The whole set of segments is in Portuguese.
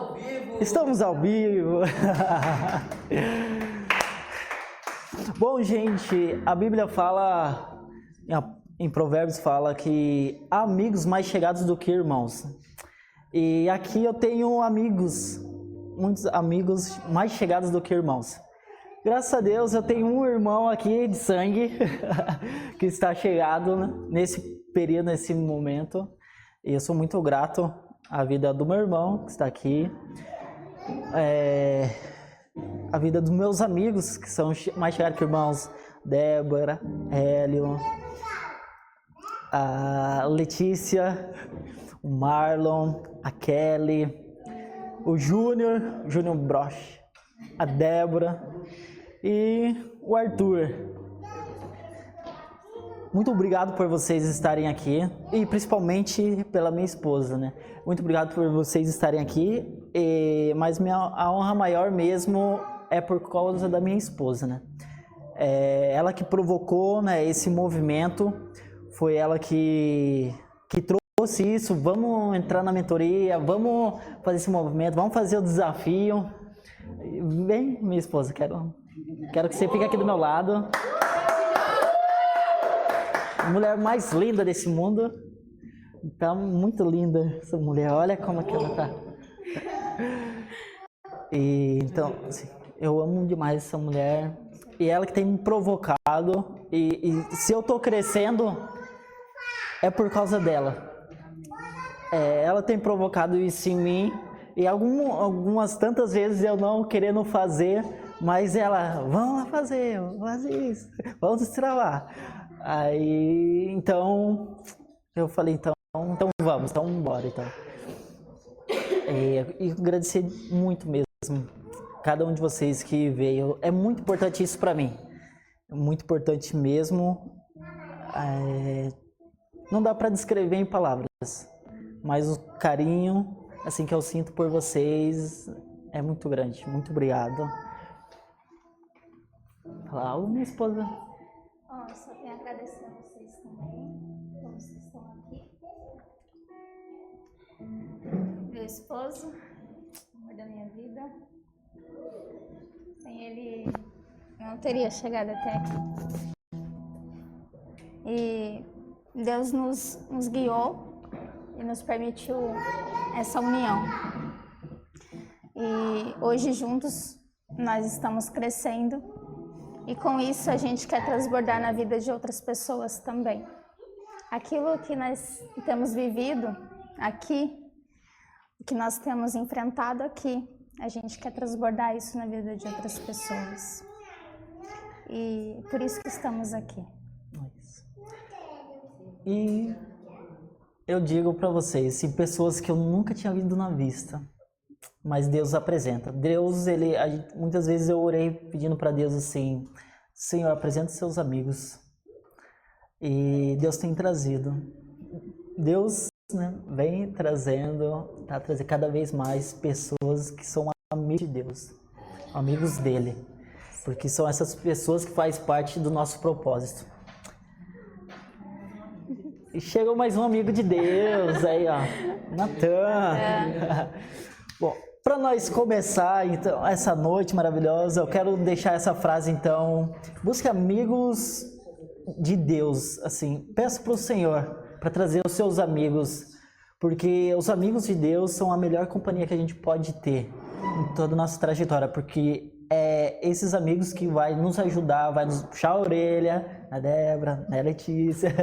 ao vivo! Estamos ao vivo! Bom, gente, a Bíblia fala, em Provérbios fala que há amigos mais chegados do que irmãos. E aqui eu tenho amigos, muitos amigos mais chegados do que irmãos. Graças a Deus eu tenho um irmão aqui de sangue que está chegado nesse período, nesse momento. E eu sou muito grato à vida do meu irmão que está aqui. A vida dos meus amigos que são mais chegados que irmãos. Débora, Hélio, a Letícia, o Marlon, a Kelly, o Júnior Broch, a Débora e o Arthur. Muito obrigado por vocês estarem aqui e principalmente pela minha esposa, né? Muito obrigado por vocês estarem aqui, mas a honra maior mesmo é por causa da minha esposa, né? Ela que provocou, né, esse movimento, foi ela que trouxe isso. Vamos entrar na mentoria, vamos fazer esse movimento, vamos fazer o desafio. Vem, minha esposa, quero que você fique aqui do meu lado. A mulher mais linda desse mundo. Tá muito linda essa mulher. Olha como é que ela tá. Então, assim, eu amo demais essa mulher. E ela que tem me provocado. E se eu tô crescendo, é por causa dela. Ela tem provocado isso em mim. E algumas tantas vezes eu não querendo fazer, mas ela, vamos lá fazer isso, vamos destravar. Aí, então, eu falei, então vamos embora, então. E agradecer muito mesmo, cada um de vocês que veio. É muito importante isso para mim, é muito importante mesmo. Não dá para descrever em palavras, mas o carinho, assim, que eu sinto por vocês é muito grande. Muito obrigado. Fala, minha esposa. Só tenho a agradecer a vocês também, por vocês estão aqui. Meu esposo, amor da minha vida. Sem ele, eu não teria chegado até aqui. E Deus nos guiou e nos permitiu essa união. E hoje juntos nós estamos crescendo. E com isso a gente quer transbordar na vida de outras pessoas também. Aquilo que nós temos vivido aqui, o que nós temos enfrentado aqui, a gente quer transbordar isso na vida de outras pessoas. E por isso que estamos aqui. E eu digo para vocês, pessoas que eu nunca tinha visto na vista, mas Deus apresenta. Deus, muitas vezes eu orei pedindo para Deus assim, Senhor, apresenta seus amigos. E Deus tem trazido. Deus, né, vem trazendo, tá trazendo cada vez mais pessoas que são amigos de Deus, amigos dele, porque são essas pessoas que fazem parte do nosso propósito. E chegou mais um amigo de Deus aí, ó, Natan. Bom, para nós começar então essa noite maravilhosa, eu quero deixar essa frase então: busque amigos de Deus, assim, peço para o Senhor para trazer os seus amigos, porque os amigos de Deus são a melhor companhia que a gente pode ter em toda a nossa trajetória, porque é esses amigos que vai nos ajudar, vai nos puxar a orelha, a Débora, a Letícia,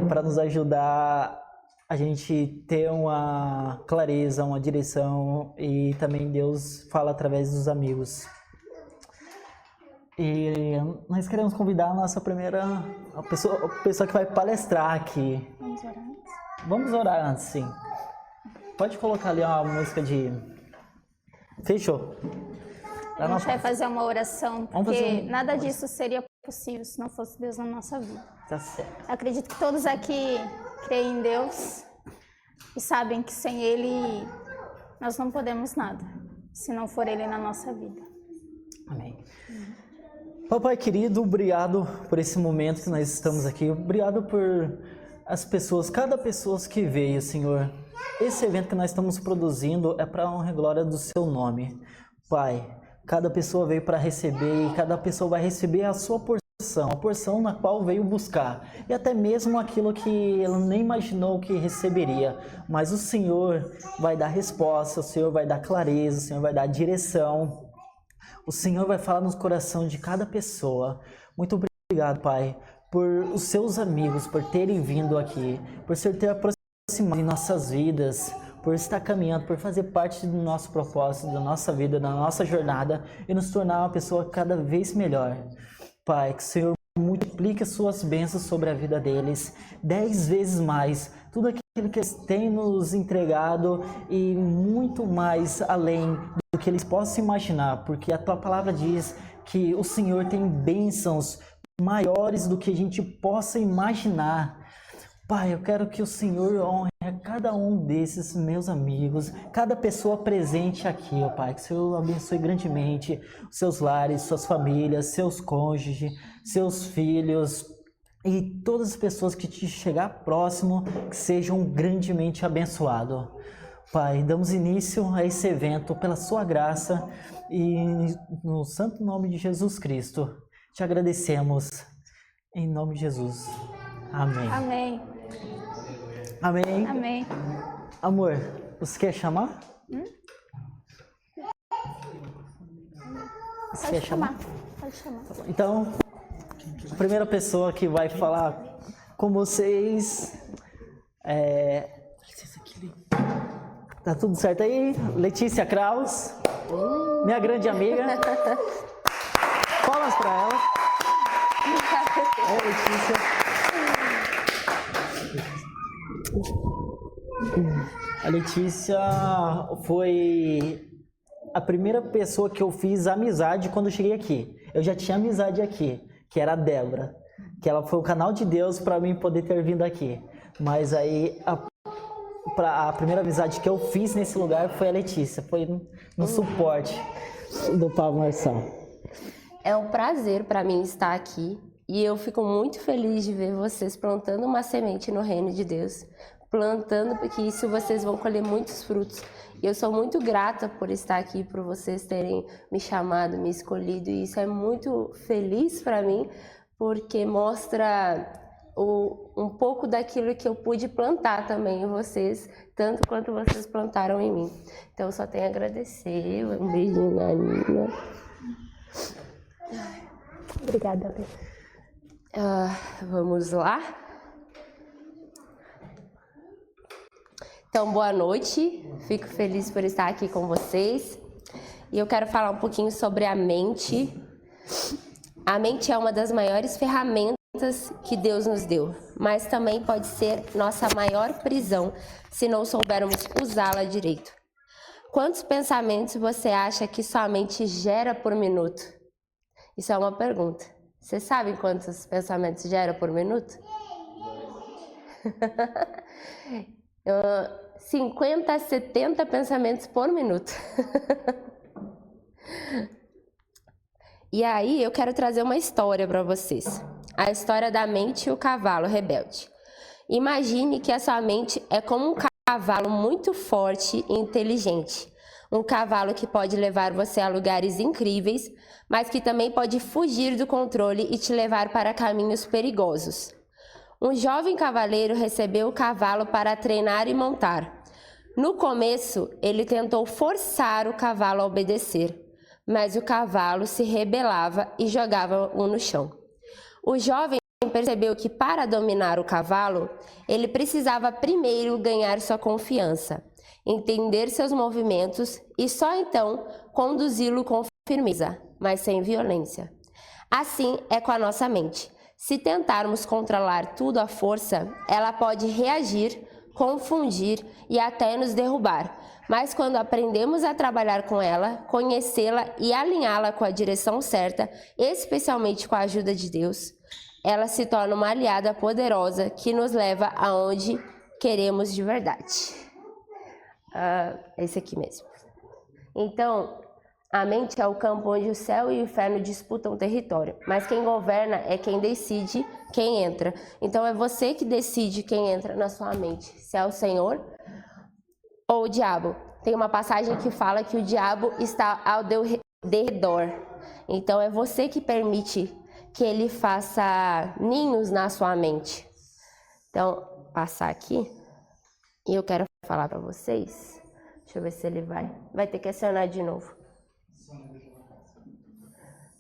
para nos ajudar a gente ter uma clareza, uma direção, e também Deus fala através dos amigos. E nós queremos convidar a nossa primeira a pessoa que vai palestrar aqui. Vamos orar antes? Vamos orar antes, sim. Pode colocar ali uma música de... Fechou. A gente vai fazer uma oração, porque nada disso seria possível se não fosse Deus na nossa vida. Tá certo. Eu acredito que todos aqui creem em Deus e sabem que sem Ele nós não podemos nada, se não for Ele na nossa vida. Amém. Papai querido, obrigado por esse momento que nós estamos aqui. Obrigado por as pessoas, cada pessoa que veio, Senhor. Esse evento que nós estamos produzindo é para a honra e glória do Seu nome. Pai, cada pessoa veio para receber e cada pessoa vai receber a sua porção, a porção na qual veio buscar. E até mesmo aquilo que ela nem imaginou que receberia. Mas o Senhor vai dar resposta, o Senhor vai dar clareza, o Senhor vai dar direção. O Senhor vai falar no coração de cada pessoa. Muito obrigado, Pai, por os seus amigos, por terem vindo aqui, por ser ter aproximado em nossas vidas, por estar caminhando, por fazer parte do nosso propósito, da nossa vida, da nossa jornada e nos tornar uma pessoa cada vez melhor. Pai, que o Senhor multiplique as suas bênçãos sobre a vida deles 10 vezes mais, tudo aquilo que eles têm nos entregado e muito mais além do que eles possam imaginar, porque a Tua palavra diz que o Senhor tem bênçãos maiores do que a gente possa imaginar. Pai, eu quero que o Senhor honre a cada um desses meus amigos, cada pessoa presente aqui, ó Pai, que o Senhor abençoe grandemente os seus lares, suas famílias, seus cônjuges, seus filhos e todas as pessoas que te chegar próximo, que sejam grandemente abençoados. Pai, damos início a esse evento pela sua graça e no santo nome de Jesus Cristo. Te agradecemos, em nome de Jesus. Amém. Amém. Amém. Amém. Amor, você quer chamar? Você quer chamar? Pode chamar. Então, a primeira pessoa que vai falar com vocês é... Tá tudo certo aí? Letícia Kraus, minha grande amiga. Palmas para ela. Letícia. A Letícia foi a primeira pessoa que eu fiz amizade quando eu cheguei aqui. Eu já tinha amizade aqui, que era a Débora, que ela foi o canal de Deus para mim poder ter vindo aqui. Mas aí a primeira amizade que eu fiz nesse lugar foi a Letícia, foi no suporte do Pablo Marçal. É um prazer para mim estar aqui e eu fico muito feliz de ver vocês plantando uma semente no reino de Deus, plantando porque isso vocês vão colher muitos frutos. E eu sou muito grata por estar aqui, por vocês terem me chamado, me escolhido, e isso é muito feliz para mim, porque mostra um pouco daquilo que eu pude plantar também em vocês, tanto quanto vocês plantaram em mim. Então eu só tenho a agradecer. Um beijinho na Nina. Obrigada, Bê. Vamos lá. Então, boa noite. Fico feliz por estar aqui com vocês. E eu quero falar um pouquinho sobre a mente. A mente é uma das maiores ferramentas que Deus nos deu, mas também pode ser nossa maior prisão se não soubermos usá-la direito. Quantos pensamentos você acha que sua mente gera por minuto? Isso é uma pergunta. Você sabe quantos pensamentos gera por minuto? 50 a 70 pensamentos por minuto. E aí eu quero trazer uma história para vocês. A história da mente e o cavalo rebelde. Imagine que a sua mente é como um cavalo muito forte e inteligente. Um cavalo que pode levar você a lugares incríveis, mas que também pode fugir do controle e te levar para caminhos perigosos. Um jovem cavaleiro recebeu o cavalo para treinar e montar. No começo, ele tentou forçar o cavalo a obedecer, mas o cavalo se rebelava e jogava-o no chão. O jovem percebeu que para dominar o cavalo, ele precisava primeiro ganhar sua confiança, entender seus movimentos e só então conduzi-lo com firmeza, mas sem violência. Assim é com a nossa mente. Se tentarmos controlar tudo à força, ela pode reagir, confundir e até nos derrubar. Mas quando aprendemos a trabalhar com ela, conhecê-la e alinhá-la com a direção certa, especialmente com a ajuda de Deus, ela se torna uma aliada poderosa que nos leva aonde queremos de verdade. Esse aqui mesmo. Então, A mente é o campo onde o céu e o inferno disputam território, mas quem governa é quem decide quem entra. Então é você que decide quem entra na sua mente, se é o Senhor ou o diabo. Tem uma passagem que fala que o diabo está ao derredor. Então é você que permite que ele faça ninhos na sua mente. Então, passar aqui e eu quero falar para vocês. Deixa eu ver se ele vai ter que acionar de novo.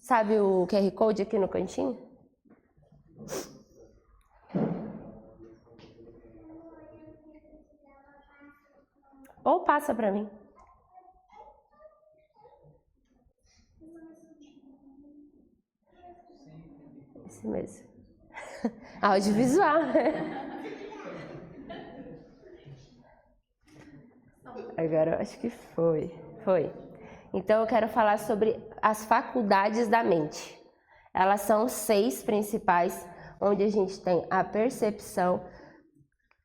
Sabe o QR Code aqui no cantinho? Ou passa para mim. Esse mesmo. Audiovisual. Agora eu acho que foi. Então eu quero falar sobre as faculdades da mente. Elas são 6 principais, onde a gente tem a percepção.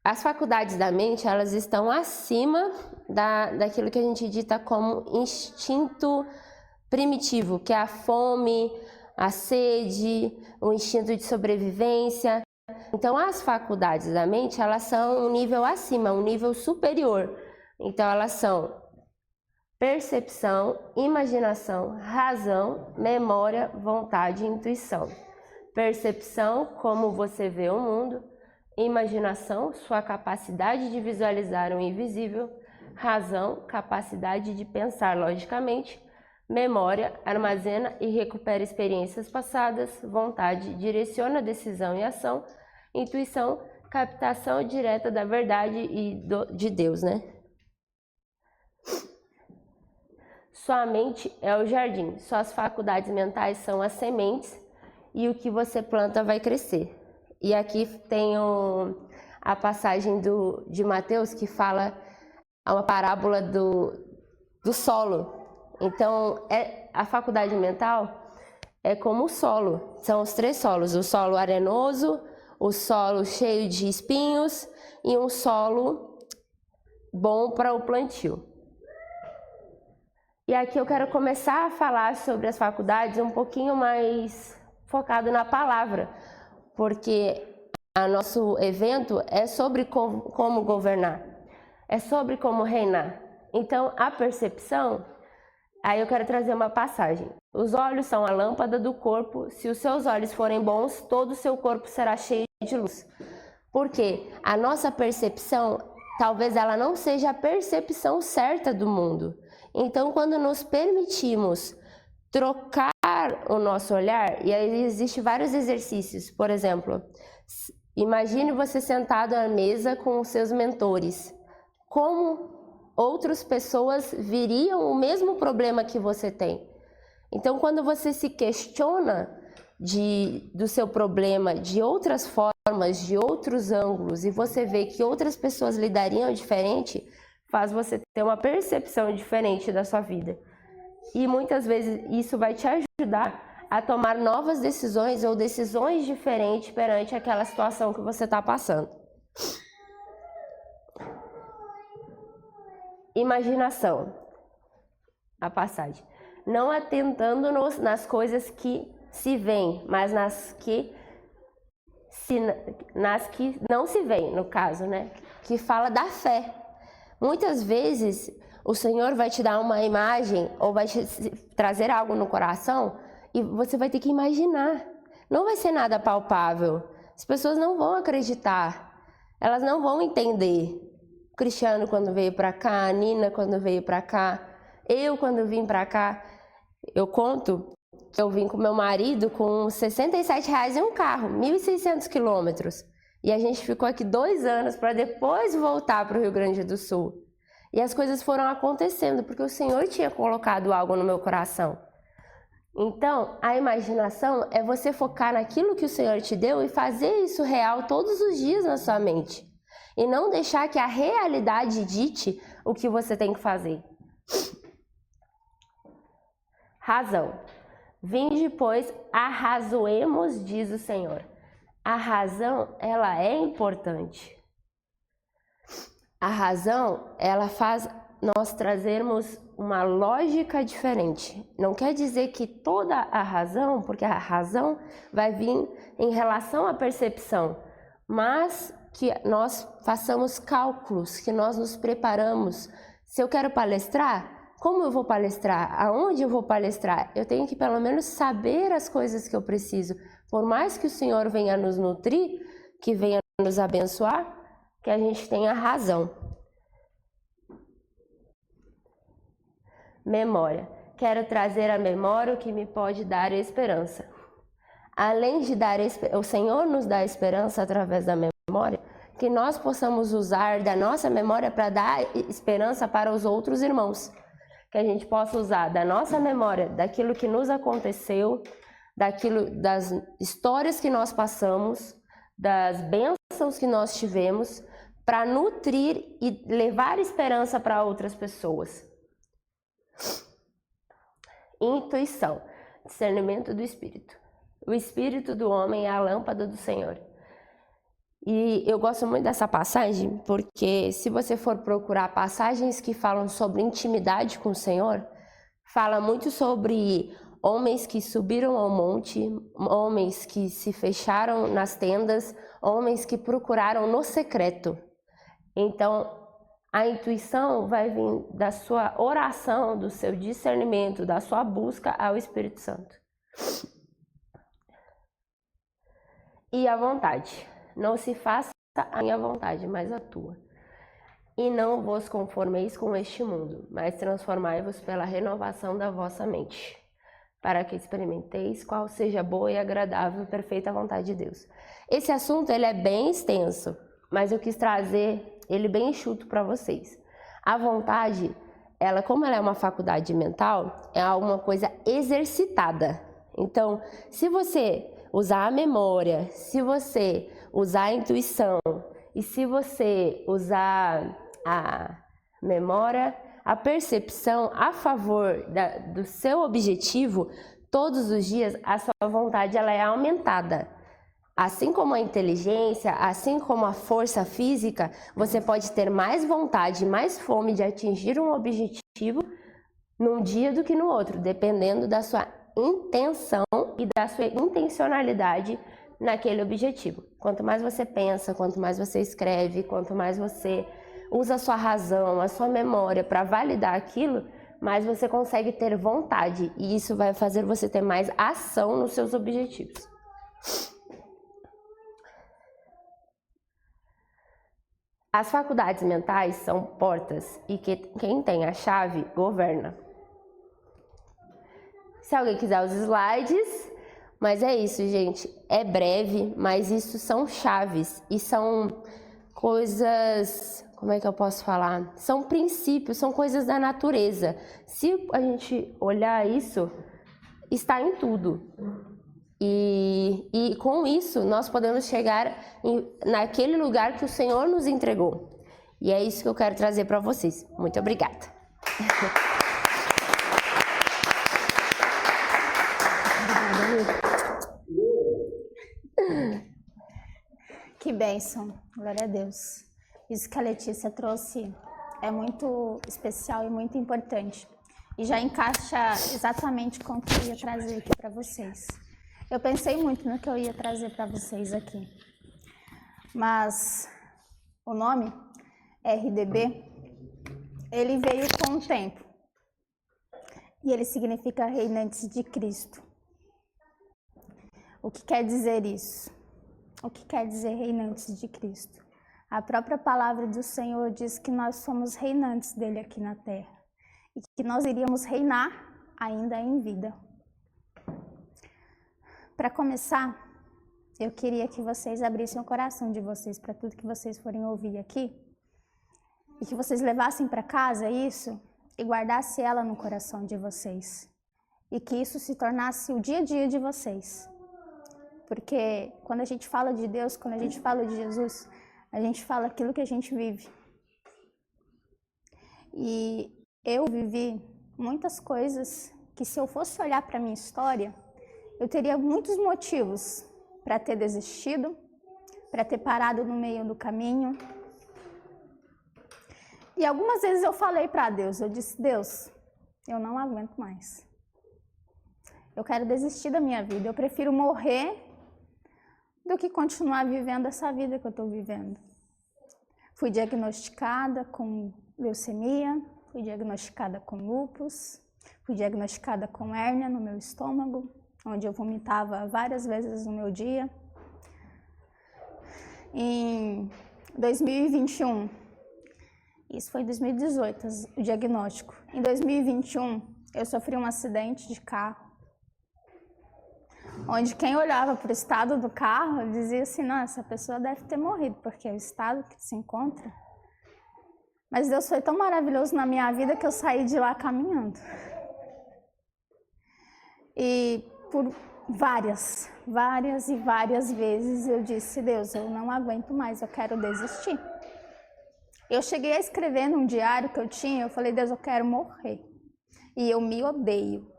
As faculdades da mente, elas estão acima daquilo que a gente dita como instinto primitivo, que é a fome, a sede, o instinto de sobrevivência. Então as faculdades da mente, elas são um nível acima, um nível superior. Então elas são percepção, imaginação, razão, memória, vontade e intuição. Percepção, como você vê o mundo. Imaginação, sua capacidade de visualizar o invisível. Razão, capacidade de pensar logicamente. Memória, armazena e recupera experiências passadas. Vontade, direciona decisão e ação. Intuição, captação direta da verdade e de Deus, né? Sua mente é o jardim, suas faculdades mentais são as sementes e o que você planta vai crescer. E aqui tem a passagem de Mateus que fala uma parábola do solo. Então, a faculdade mental é como o solo, são os 3 solos, o solo arenoso, o solo cheio de espinhos e um solo bom para o plantio. E aqui eu quero começar a falar sobre as faculdades um pouquinho mais focado na palavra, porque o nosso evento é sobre como governar, é sobre como reinar. Então, a percepção, aí eu quero trazer uma passagem. Os olhos são a lâmpada do corpo, se os seus olhos forem bons, todo o seu corpo será cheio de luz. Porque a nossa percepção, talvez ela não seja a percepção certa do mundo. Então, quando nos permitimos trocar o nosso olhar, e aí existem vários exercícios, por exemplo, imagine você sentado à mesa com os seus mentores. Como outras pessoas viriam o mesmo problema que você tem? Então, quando você se questiona do seu problema de outras formas, de outros ângulos, e você vê que outras pessoas lidariam diferente, faz você ter uma percepção diferente da sua vida. E muitas vezes isso vai te ajudar a tomar novas decisões ou decisões diferentes perante aquela situação que você está passando. Imaginação. A passagem. Não atentando nas coisas que se veem, mas nas que não se veem, no caso, né? Que fala da fé. Muitas vezes o Senhor vai te dar uma imagem ou vai te trazer algo no coração e você vai ter que imaginar. Não vai ser nada palpável. As pessoas não vão acreditar. Elas não vão entender. O Cristiano quando veio para cá, a Nina quando veio para cá, eu quando vim para cá. Eu conto que eu vim com meu marido com R$67 em um carro, 1.600 quilômetros. E a gente ficou aqui 2 anos para depois voltar para o Rio Grande do Sul. E as coisas foram acontecendo, porque o Senhor tinha colocado algo no meu coração. Então, a imaginação é você focar naquilo que o Senhor te deu e fazer isso real todos os dias na sua mente. E não deixar que a realidade dite o que você tem que fazer. Razão. Vinde, pois, arrazoemos, diz o Senhor. A razão, ela é importante. A razão, ela faz nós trazermos uma lógica diferente. Não quer dizer que toda a razão, porque a razão vai vir em relação à percepção, mas que nós façamos cálculos, que nós nos preparamos. Se eu quero palestrar, como eu vou palestrar? Aonde eu vou palestrar? Eu tenho que pelo menos saber as coisas que eu preciso. Por mais que o Senhor venha nos nutrir, que venha nos abençoar, que a gente tenha razão. Memória. Quero trazer à memória o que me pode dar esperança. Além de dar, o Senhor nos dá esperança através da memória, que nós possamos usar da nossa memória para dar esperança para os outros irmãos. Que a gente possa usar da nossa memória, daquilo que nos aconteceu, das histórias que nós passamos, das bênçãos que nós tivemos, para nutrir e levar esperança para outras pessoas. Intuição, discernimento do Espírito. O Espírito do homem é a lâmpada do Senhor. E eu gosto muito dessa passagem, porque se você for procurar passagens que falam sobre intimidade com o Senhor, fala muito sobre homens que subiram ao monte, homens que se fecharam nas tendas, homens que procuraram no secreto. Então, a intuição vai vir da sua oração, do seu discernimento, da sua busca ao Espírito Santo. E a vontade. Não se faça a minha vontade, mas a tua. E não vos conformeis com este mundo, mas transformai-vos pela renovação da vossa mente, para que experimenteis qual seja a boa e agradável e perfeita vontade de Deus. Esse assunto ele é bem extenso, mas eu quis trazer ele bem enxuto para vocês. A vontade, como ela é uma faculdade mental, é alguma coisa exercitada. Então, se você usar a memória, se você usar a intuição e se você usar a memória, a percepção a favor do seu objetivo, todos os dias a sua vontade ela é aumentada. Assim como a inteligência, assim como a força física, você pode ter mais vontade, mais fome de atingir um objetivo num dia do que no outro, dependendo da sua intenção e da sua intencionalidade naquele objetivo. Quanto mais você pensa, quanto mais você escreve, quanto mais você usa a sua razão, a sua memória para validar aquilo, mais você consegue ter vontade e isso vai fazer você ter mais ação nos seus objetivos. As faculdades mentais são portas e quem tem a chave governa. Se alguém quiser os slides, mas é isso, gente. É breve, mas isso são chaves e são coisas, como é que eu posso falar? São princípios, são coisas da natureza. Se a gente olhar isso, está em tudo. E com isso, nós podemos chegar naquele lugar que o Senhor nos entregou. E é isso que eu quero trazer para vocês. Muito obrigada. Que bênção, glória a Deus. Isso que a Letícia trouxe é muito especial e muito importante. E já encaixa exatamente com o que eu ia trazer aqui para vocês. Eu pensei muito no que eu ia trazer para vocês aqui. Mas o nome, RDB, ele veio com o tempo. E ele significa reinantes de Cristo. O que quer dizer isso? O que quer dizer reinantes de Cristo? A própria palavra do Senhor diz que nós somos reinantes dele aqui na terra. E que nós iríamos reinar ainda em vida. Para começar, eu queria que vocês abrissem o coração de vocês para tudo que vocês forem ouvir aqui. E que vocês levassem para casa isso e guardassem ela no coração de vocês. E que isso se tornasse o dia a dia de vocês. Porque quando a gente fala de Deus, quando a gente fala de Jesus, a gente fala aquilo que a gente vive. E eu vivi muitas coisas que se eu fosse olhar para a minha história, eu teria muitos motivos para ter desistido, para ter parado no meio do caminho. E algumas vezes eu falei para Deus, eu disse, Deus, eu não aguento mais. Eu quero desistir da minha vida, eu prefiro morrer do que continuar vivendo essa vida que eu estou vivendo. Fui diagnosticada com leucemia, fui diagnosticada com lúpus, fui diagnosticada com hérnia no meu estômago, onde eu vomitava várias vezes no meu dia. Em 2021, isso foi em 2018, o diagnóstico. Em 2021, eu sofri um acidente de carro, onde quem olhava para o estado do carro dizia assim, não, essa pessoa deve ter morrido, porque é o estado que se encontra. Mas Deus foi tão maravilhoso na minha vida que eu saí de lá caminhando. E por várias e várias vezes eu disse, Deus, eu não aguento mais, eu quero desistir. Eu cheguei a escrever num diário que eu tinha, eu falei, Deus, eu quero morrer. E eu me odeio.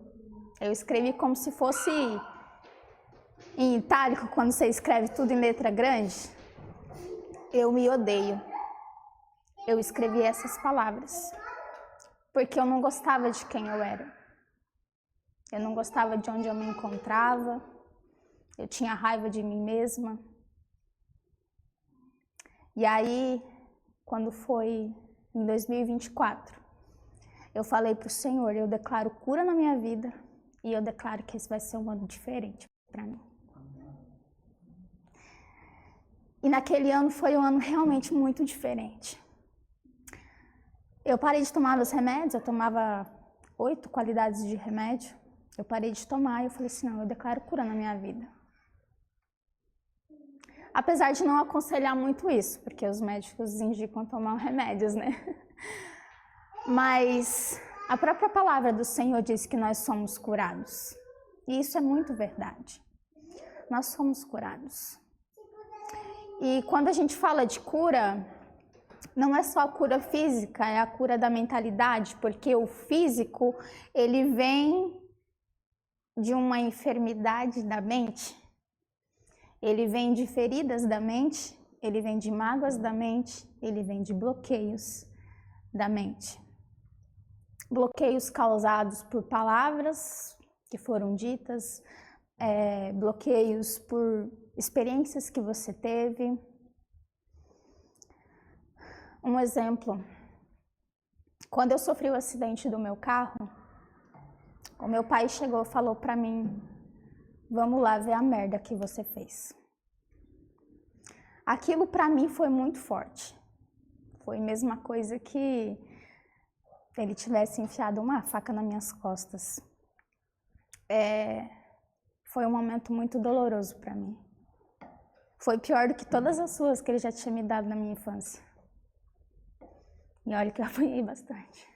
Eu escrevi como se fosse em itálico, quando você escreve tudo em letra grande. Eu me odeio. Eu escrevi essas palavras, porque eu não gostava de quem eu era. Eu não gostava de onde eu me encontrava. Eu tinha raiva de mim mesma. E aí, quando foi em 2024, eu falei para o Senhor, eu declaro cura na minha vida e eu declaro que esse vai ser um ano diferente para mim. E naquele ano foi um ano realmente muito diferente. Eu parei de tomar meus remédios, eu tomava 8 qualidades de remédio. Eu parei de tomar e eu falei assim, não, eu declaro cura na minha vida. Apesar de não aconselhar muito isso, porque os médicos indicam tomar remédios, né? Mas a própria palavra do Senhor diz que nós somos curados. E isso é muito verdade. Nós somos curados. E quando a gente fala de cura, não é só a cura física, é a cura da mentalidade, porque o físico, ele vem de uma enfermidade da mente, ele vem de feridas da mente, ele vem de mágoas da mente, ele vem de bloqueios da mente. Bloqueios causados por palavras que foram ditas, bloqueios por experiências que você teve. Um exemplo, quando eu sofri o acidente do meu carro, o meu pai chegou e falou para mim, vamos lá ver a merda que você fez. Aquilo para mim foi muito forte. Foi a mesma coisa que ele tivesse enfiado uma faca nas minhas costas. Foi um momento muito doloroso para mim. Foi pior do que todas as suas que ele já tinha me dado na minha infância. E olha que eu apanhei bastante.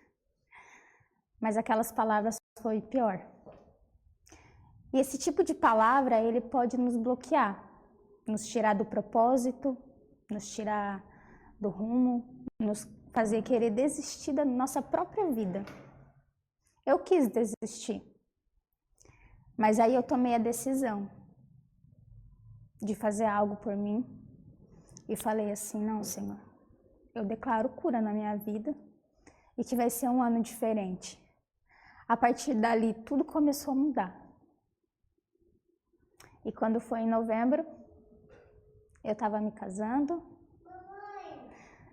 Mas aquelas palavras foi pior. E esse tipo de palavra, ele pode nos bloquear, nos tirar do propósito, nos tirar do rumo, nos fazer querer desistir da nossa própria vida. Eu quis desistir, mas aí eu tomei a decisão de fazer algo por mim e falei assim, não, Senhor, eu declaro cura na minha vida e que vai ser um ano diferente. A partir dali, tudo começou a mudar. E quando foi em novembro, eu estava me casando,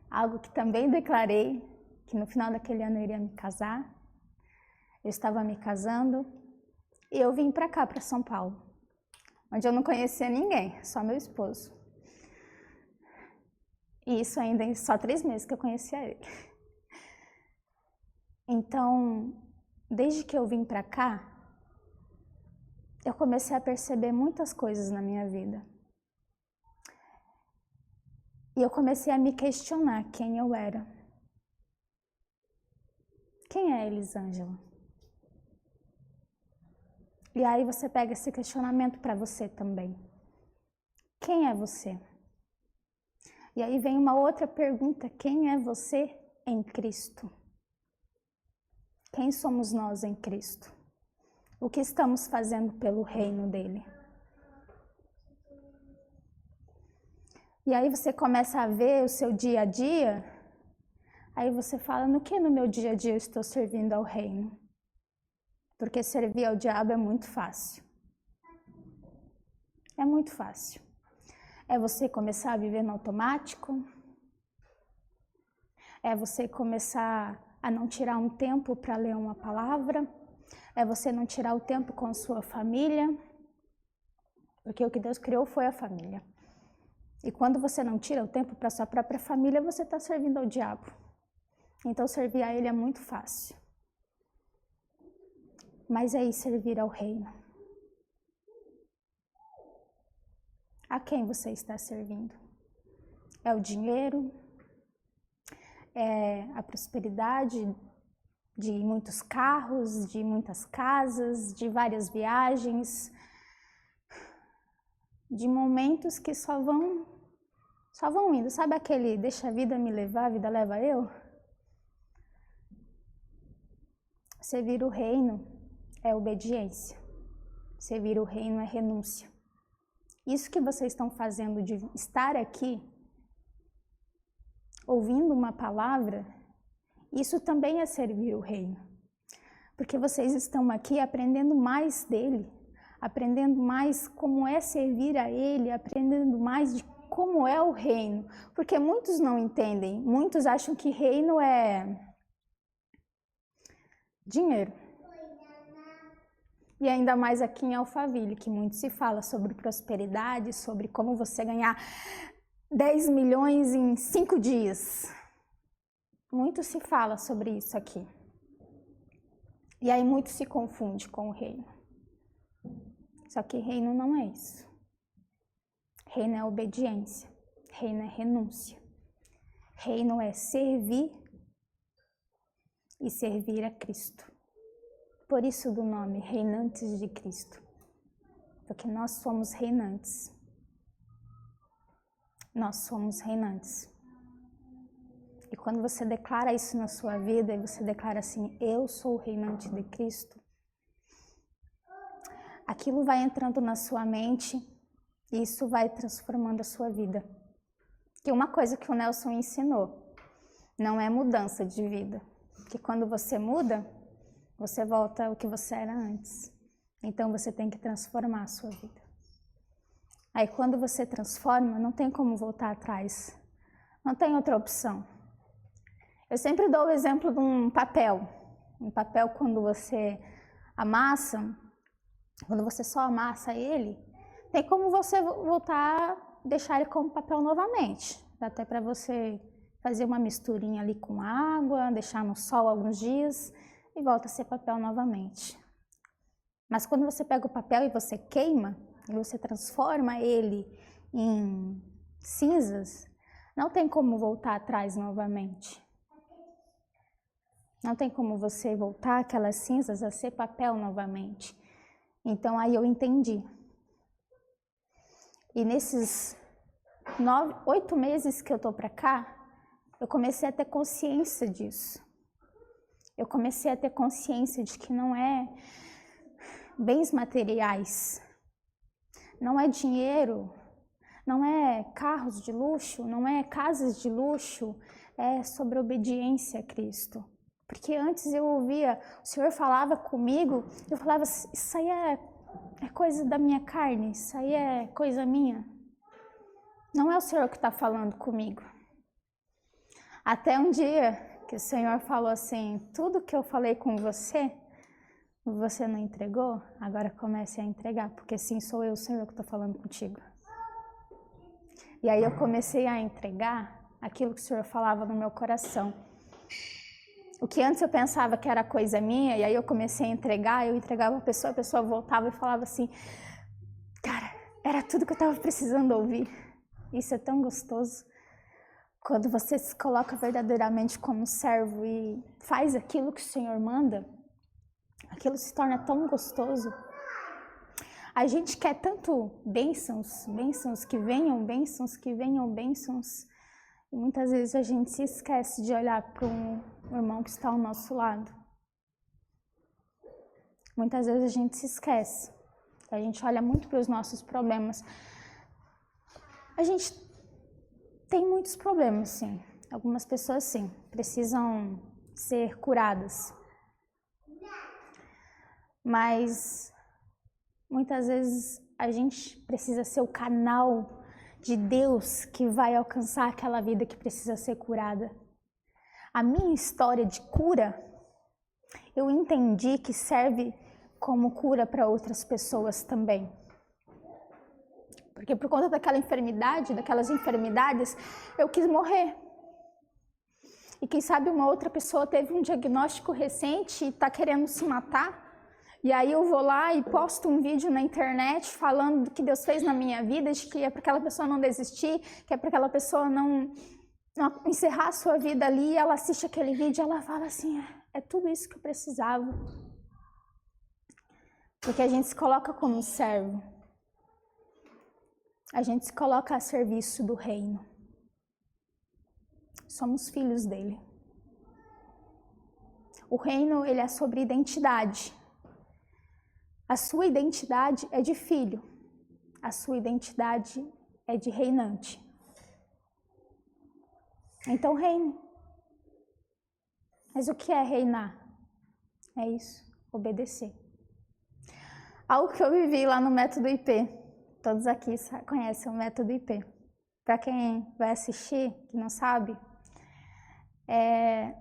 algo que também declarei, que no final daquele ano eu iria me casar. Eu estava me casando e eu vim para cá, para São Paulo, onde eu não conhecia ninguém, só meu esposo. E isso ainda em só 3 meses que eu conhecia ele. Então, desde que eu vim para cá, eu comecei a perceber muitas coisas na minha vida. E eu comecei a me questionar quem eu era. Quem é Elisângela? E aí você pega esse questionamento para você também. Quem é você? E aí vem uma outra pergunta, quem é você em Cristo? Quem somos nós em Cristo? O que estamos fazendo pelo reino dele? E aí você começa a ver o seu dia a dia Aí você fala, no que no meu dia a dia eu estou servindo ao reino? Porque servir ao diabo é muito fácil. É muito fácil. É você começar a viver no automático. É você começar a não tirar um tempo para ler uma palavra. É você não tirar o tempo com a sua família. Porque o que Deus criou foi a família. E quando você não tira o tempo para sua própria família, você está servindo ao diabo. Então servir a ele é muito fácil. Mas aí servir ao reino. A quem você está servindo? É o dinheiro? É a prosperidade de muitos carros, de muitas casas, de várias viagens, de momentos que só vão indo. Sabe aquele deixa a vida me levar, a vida leva eu? Servir o reino é obediência. Servir o reino é renúncia. Isso que vocês estão fazendo de estar aqui, ouvindo uma palavra, isso também é servir o reino. Porque vocês estão aqui aprendendo mais dele, aprendendo mais como é servir a ele, aprendendo mais de como é o reino. Porque muitos não entendem, muitos acham que reino é dinheiro. E ainda mais aqui em Alphaville, que muito se fala sobre prosperidade, sobre como você ganhar 10 milhões em 5 dias. Muito se fala sobre isso aqui. E aí muito se confunde com o reino. Só que reino não é isso. Reino é obediência. Reino é renúncia. Reino é servir e servir a Cristo. Por isso do nome, reinantes de Cristo. Porque nós somos reinantes. Nós somos reinantes. E quando você declara isso na sua vida, e você declara assim, eu sou o reinante de Cristo, aquilo vai entrando na sua mente e isso vai transformando a sua vida. Que uma coisa que o Nelson ensinou, não é mudança de vida. Que quando você muda, você volta ao que você era antes. Então você tem que transformar a sua vida. Aí quando você transforma, não tem como voltar atrás. Não tem outra opção. Eu sempre dou o exemplo de um papel. Um papel quando você amassa, quando você só amassa ele, tem como você voltar, deixar ele como papel novamente. Dá até para você fazer uma misturinha ali com água, deixar no sol alguns dias e volta a ser papel novamente. Mas quando você pega o papel e você queima, e você transforma ele em cinzas, não tem como voltar atrás novamente. Não tem como você voltar aquelas cinzas a ser papel novamente. Então aí eu entendi. E nesses 8 meses que eu tô pra cá, eu comecei a ter consciência disso. Eu comecei a ter consciência de que não é bens materiais, não é dinheiro, não é carros de luxo, não é casas de luxo, é sobre obediência a Cristo. Porque antes eu ouvia, o Senhor falava comigo, eu falava, isso aí é coisa da minha carne, isso aí é coisa minha. Não é o Senhor que está falando comigo. Até um dia que o Senhor falou assim, tudo que eu falei com você, você não entregou? Agora comece a entregar, porque sim, sou eu, Senhor, que estou falando contigo. E aí eu comecei a entregar aquilo que o Senhor falava no meu coração. O que antes eu pensava que era coisa minha, e aí eu comecei a entregar, eu entregava a pessoa voltava e falava assim, cara, era tudo que eu estava precisando ouvir. Isso é tão gostoso. Quando você se coloca verdadeiramente como servo e faz aquilo que o Senhor manda, aquilo se torna tão gostoso. A gente quer tanto bênçãos, bênçãos que venham, bênçãos que venham, bênçãos. E muitas vezes a gente se esquece de olhar para um irmão que está ao nosso lado. Muitas vezes a gente se esquece. A gente olha muito para os nossos problemas. A gente tem muitos problemas, sim. Algumas pessoas, sim. precisam ser curadas. Mas muitas vezes a gente precisa ser o canal de Deus que vai alcançar aquela vida que precisa ser curada. A minha história de cura, eu entendi que serve como cura para outras pessoas também. Porque por conta daquela enfermidade, daquelas enfermidades, eu quis morrer. E quem sabe uma outra pessoa teve um diagnóstico recente e está querendo se matar. E aí eu vou lá e posto um vídeo na internet falando do que Deus fez na minha vida, de que é para aquela pessoa não desistir, que é para aquela pessoa não encerrar a sua vida ali. E ela assiste aquele vídeo e ela fala assim, é tudo isso que eu precisava. Porque a gente se coloca como servo. A gente se coloca a serviço do reino. Somos filhos dele. O reino, ele é sobre identidade. A sua identidade é de filho. A sua identidade é de reinante. Então reine. Mas o que é reinar? É isso, obedecer. Algo que eu vivi lá no Método IP. Todos aqui conhecem o Método IP. Para quem vai assistir, que não sabe, é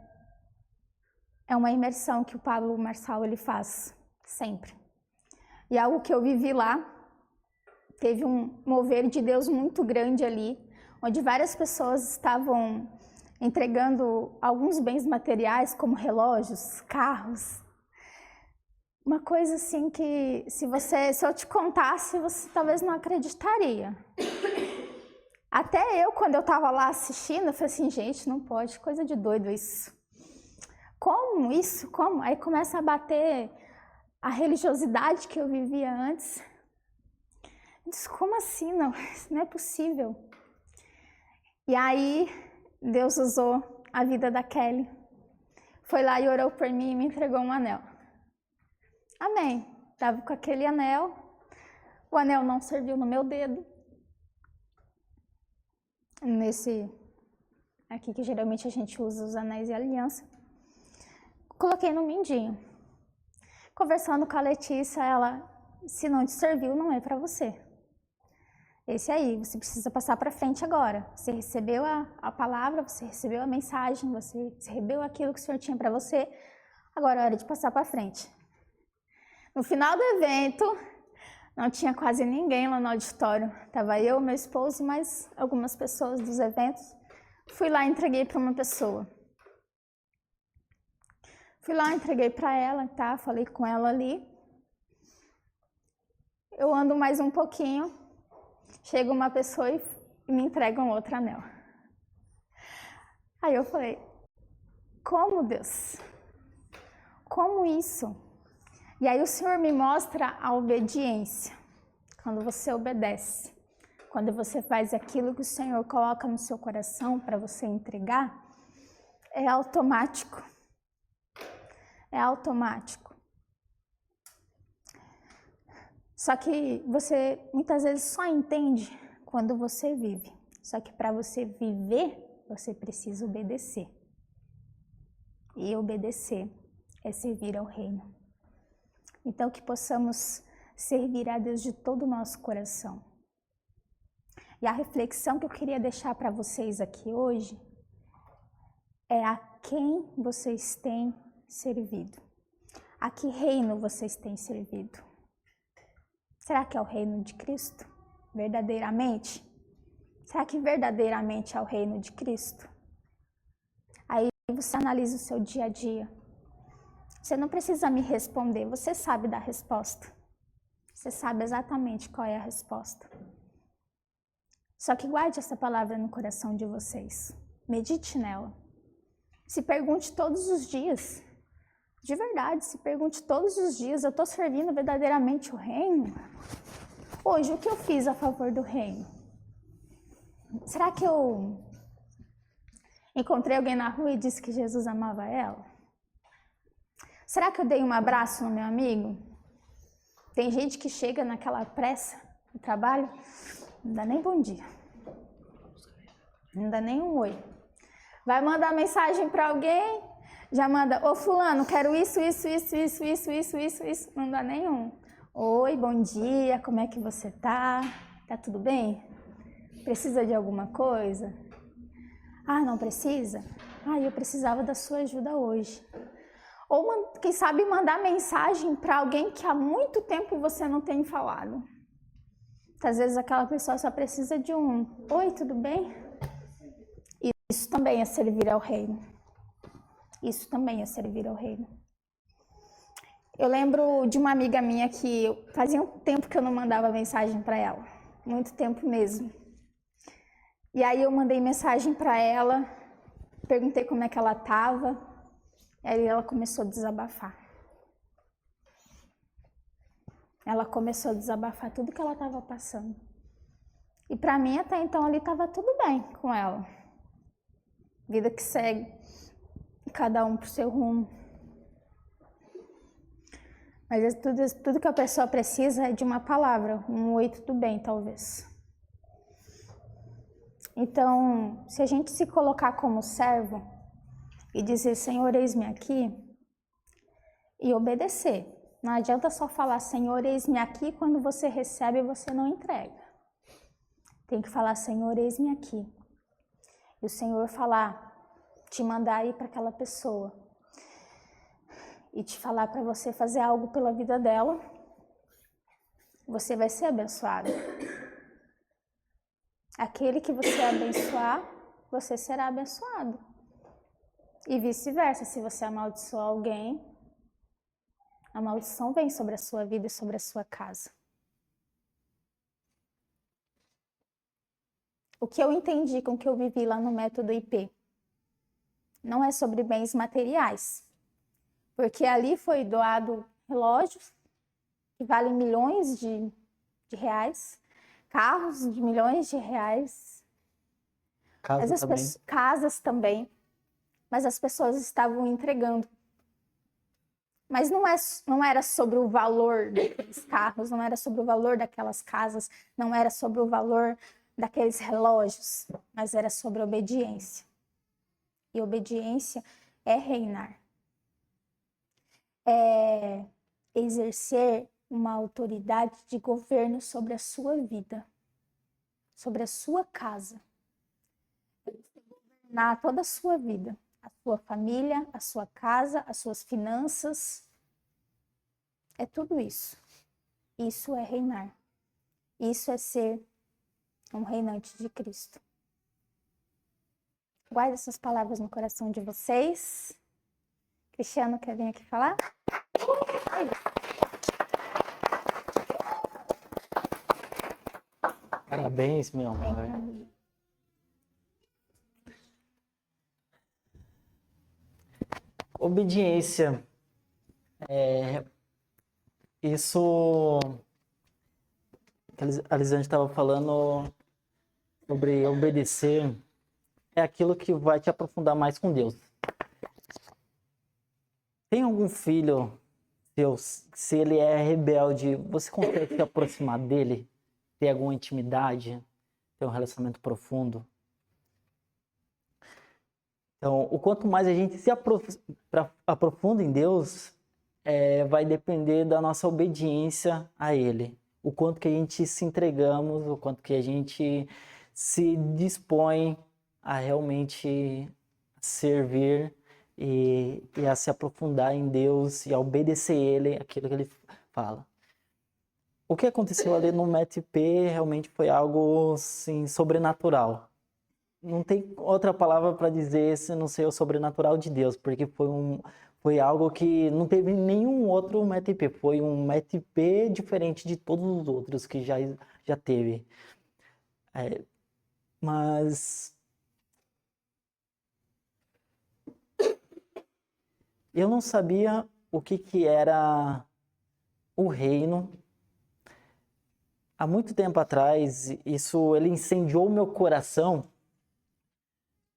uma imersão que o Pablo Marçal ele faz sempre. E algo que eu vivi lá, teve um mover de Deus muito grande ali, onde várias pessoas estavam entregando alguns bens materiais, como relógios, carros. Uma coisa assim que, se eu te contasse, você talvez não acreditaria. Até eu, quando eu estava lá assistindo, eu falei assim, gente, não pode, coisa de doido isso. Como isso? Como? Aí começa a bater a religiosidade que eu vivia antes. Eu disse, como assim? Não, isso não é possível. E aí, Deus usou a vida da Kelly. Foi lá e orou por mim e me entregou um anel. Amém. Estava com aquele anel. O anel não serviu no meu dedo. Nesse aqui que geralmente a gente usa os anéis de aliança. Coloquei no mindinho. Conversando com a Letícia, ela, se não te serviu, não é para você. Esse aí, você precisa passar para frente agora. Você recebeu a palavra, você recebeu a mensagem, você recebeu aquilo que o Senhor tinha para você. Agora é hora de passar para frente. No final do evento, não tinha quase ninguém lá no auditório. Tava eu, meu esposo e mais algumas pessoas dos eventos. Fui lá e entreguei para uma pessoa. Fui lá, entreguei para ela, tá? Falei com ela ali. Eu ando mais um pouquinho, chega uma pessoa e me entrega um outro anel. Aí eu falei, como Deus? Como isso? E aí o Senhor me mostra a obediência. Quando você obedece, quando você faz aquilo que o Senhor coloca no seu coração para você entregar, é automático. É automático. Só que você muitas vezes só entende quando você vive. Só que para você viver, você precisa obedecer. E obedecer é servir ao reino. Então que possamos servir a Deus de todo o nosso coração. E a reflexão que eu queria deixar para vocês aqui hoje é a quem vocês têm servido. A que reino vocês têm servido? Será que é o reino de Cristo? Verdadeiramente? Será que verdadeiramente é o reino de Cristo? Aí você analisa o seu dia a dia. Você não precisa me responder, você sabe da resposta. Você sabe exatamente qual é a resposta. Só que guarde essa palavra no coração de vocês. Medite nela. Se pergunte todos os dias. De verdade, se pergunte todos os dias, eu estou servindo verdadeiramente o reino? Hoje, o que eu fiz a favor do reino? Será que eu encontrei alguém na rua e disse que Jesus amava ela? Será que eu dei um abraço no meu amigo? Tem gente que chega naquela pressa no trabalho, não dá nem bom dia, não dá nem um oi. Vai mandar mensagem para alguém, já manda, ô fulano, quero isso. Não dá nenhum. Oi, bom dia, como é que você tá? Tá tudo bem? Precisa de alguma coisa? Ah, não precisa? Ah, eu precisava da sua ajuda hoje. Ou, quem sabe, mandar mensagem para alguém que há muito tempo você não tem falado. Às vezes aquela pessoa só precisa de um oi, tudo bem? Isso também é servir ao reino. Isso também é servir ao reino. Eu lembro de uma amiga minha que fazia um tempo que eu não mandava mensagem para ela. Muito tempo mesmo. E aí eu mandei mensagem para ela, perguntei como é que ela estava. Aí ela começou a desabafar. Ela começou a desabafar tudo que ela estava passando. E para mim, até então, ali estava tudo bem com ela. Vida que segue, cada um pro seu rumo. Mas tudo que a pessoa precisa é de uma palavra, um oi, tudo bem, talvez. Então, se a gente se colocar como servo e dizer, Senhor, eis-me aqui, e obedecer. Não adianta só falar, Senhor, eis-me aqui, quando você recebe, você não entrega. Tem que falar, Senhor, eis-me aqui. E o Senhor falar, te mandar ir para aquela pessoa. E te falar para você fazer algo pela vida dela, você vai ser abençoado. Aquele que você abençoar, você será abençoado. E vice-versa, se você amaldiçoar alguém, a maldição vem sobre a sua vida e sobre a sua casa. O que eu entendi com o que eu vivi lá no método IP não é sobre bens materiais, porque ali foi doado relógios que valem milhões de reais, carros de milhões de reais, casas também, mas as pessoas estavam entregando. Mas não era sobre o valor daqueles carros, não era sobre o valor daquelas casas, não era sobre o valor daqueles relógios, mas era sobre obediência. E obediência é reinar. É exercer uma autoridade de governo sobre a sua vida, sobre a sua casa. Governar toda a sua vida, a sua família, a sua casa, as suas finanças. É tudo isso. Isso é reinar. Isso é ser um reinante de Cristo. Guarde essas palavras no coração de vocês. Cristiano, quer vir aqui falar? Parabéns, meu amor. Obediência. Isso que a Lisandra estava falando sobre obedecer é aquilo que vai te aprofundar mais com Deus. Tem algum filho seu, se ele é rebelde, você consegue se aproximar dele? Ter alguma intimidade? Ter um relacionamento profundo? Então, o quanto mais a gente se aprofunda em Deus, vai depender da nossa obediência a Ele. O quanto que a gente se entregamos, o quanto que a gente se dispõe a realmente servir e a se aprofundar em Deus e a obedecer Ele, aquilo que Ele fala. O que aconteceu ali no METP realmente foi algo assim, sobrenatural. Não tem outra palavra para dizer se não ser o sobrenatural de Deus, porque foi algo que não teve nenhum outro METP. Foi um METP diferente de todos os outros que já teve. Mas eu não sabia o que era o reino. Há muito tempo atrás, ele incendiou o meu coração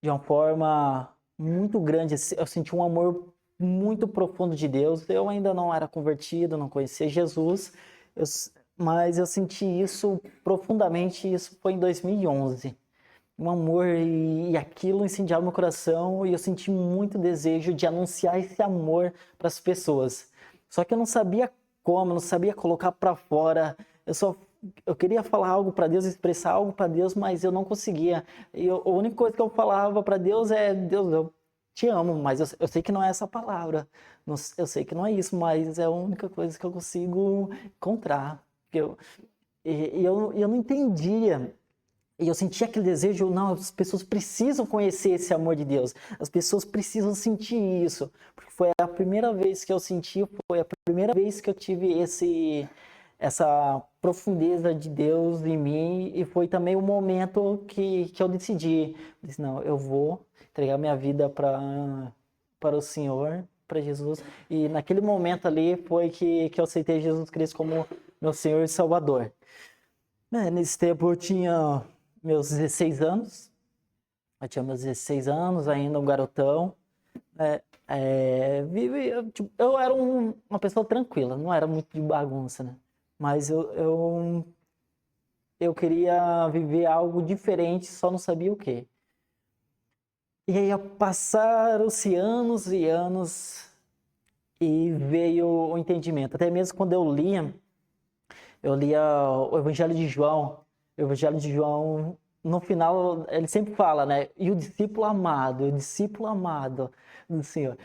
de uma forma muito grande. Eu senti um amor muito profundo de Deus. Eu ainda não era convertido, não conhecia Jesus, mas eu senti isso profundamente. Isso foi em 2011. um amor e aquilo incendiava meu coração e eu senti muito desejo de anunciar esse amor para as pessoas. Só que eu não sabia como, eu não sabia colocar para fora. Eu queria falar algo para Deus, expressar algo para Deus, mas eu não conseguia. A única coisa que eu falava para Deus é: Deus, eu te amo, mas eu sei que não é essa palavra. Eu sei que não é isso, mas é a única coisa que eu consigo encontrar. Eu não entendia. E eu sentia aquele desejo, não, as pessoas precisam conhecer esse amor de Deus. As pessoas precisam sentir isso. Porque foi a primeira vez que eu senti, foi a primeira vez que eu tive essa profundeza de Deus em mim. E foi também o momento que eu decidi. Disse, não, eu vou entregar minha vida para o Senhor, para Jesus. E naquele momento ali foi que eu aceitei Jesus Cristo como meu Senhor e Salvador. Nesse tempo eu tinha meus 16 anos. Eu tinha meus 16 anos, ainda um garotão. Eu era uma pessoa tranquila, não era muito de bagunça, né? Mas eu queria viver algo diferente, só não sabia o quê. E aí passaram-se anos e anos e veio o entendimento. Até mesmo quando eu lia o Evangelho de João. O Evangelho de João, no final, ele sempre fala, né? E o discípulo amado do Senhor.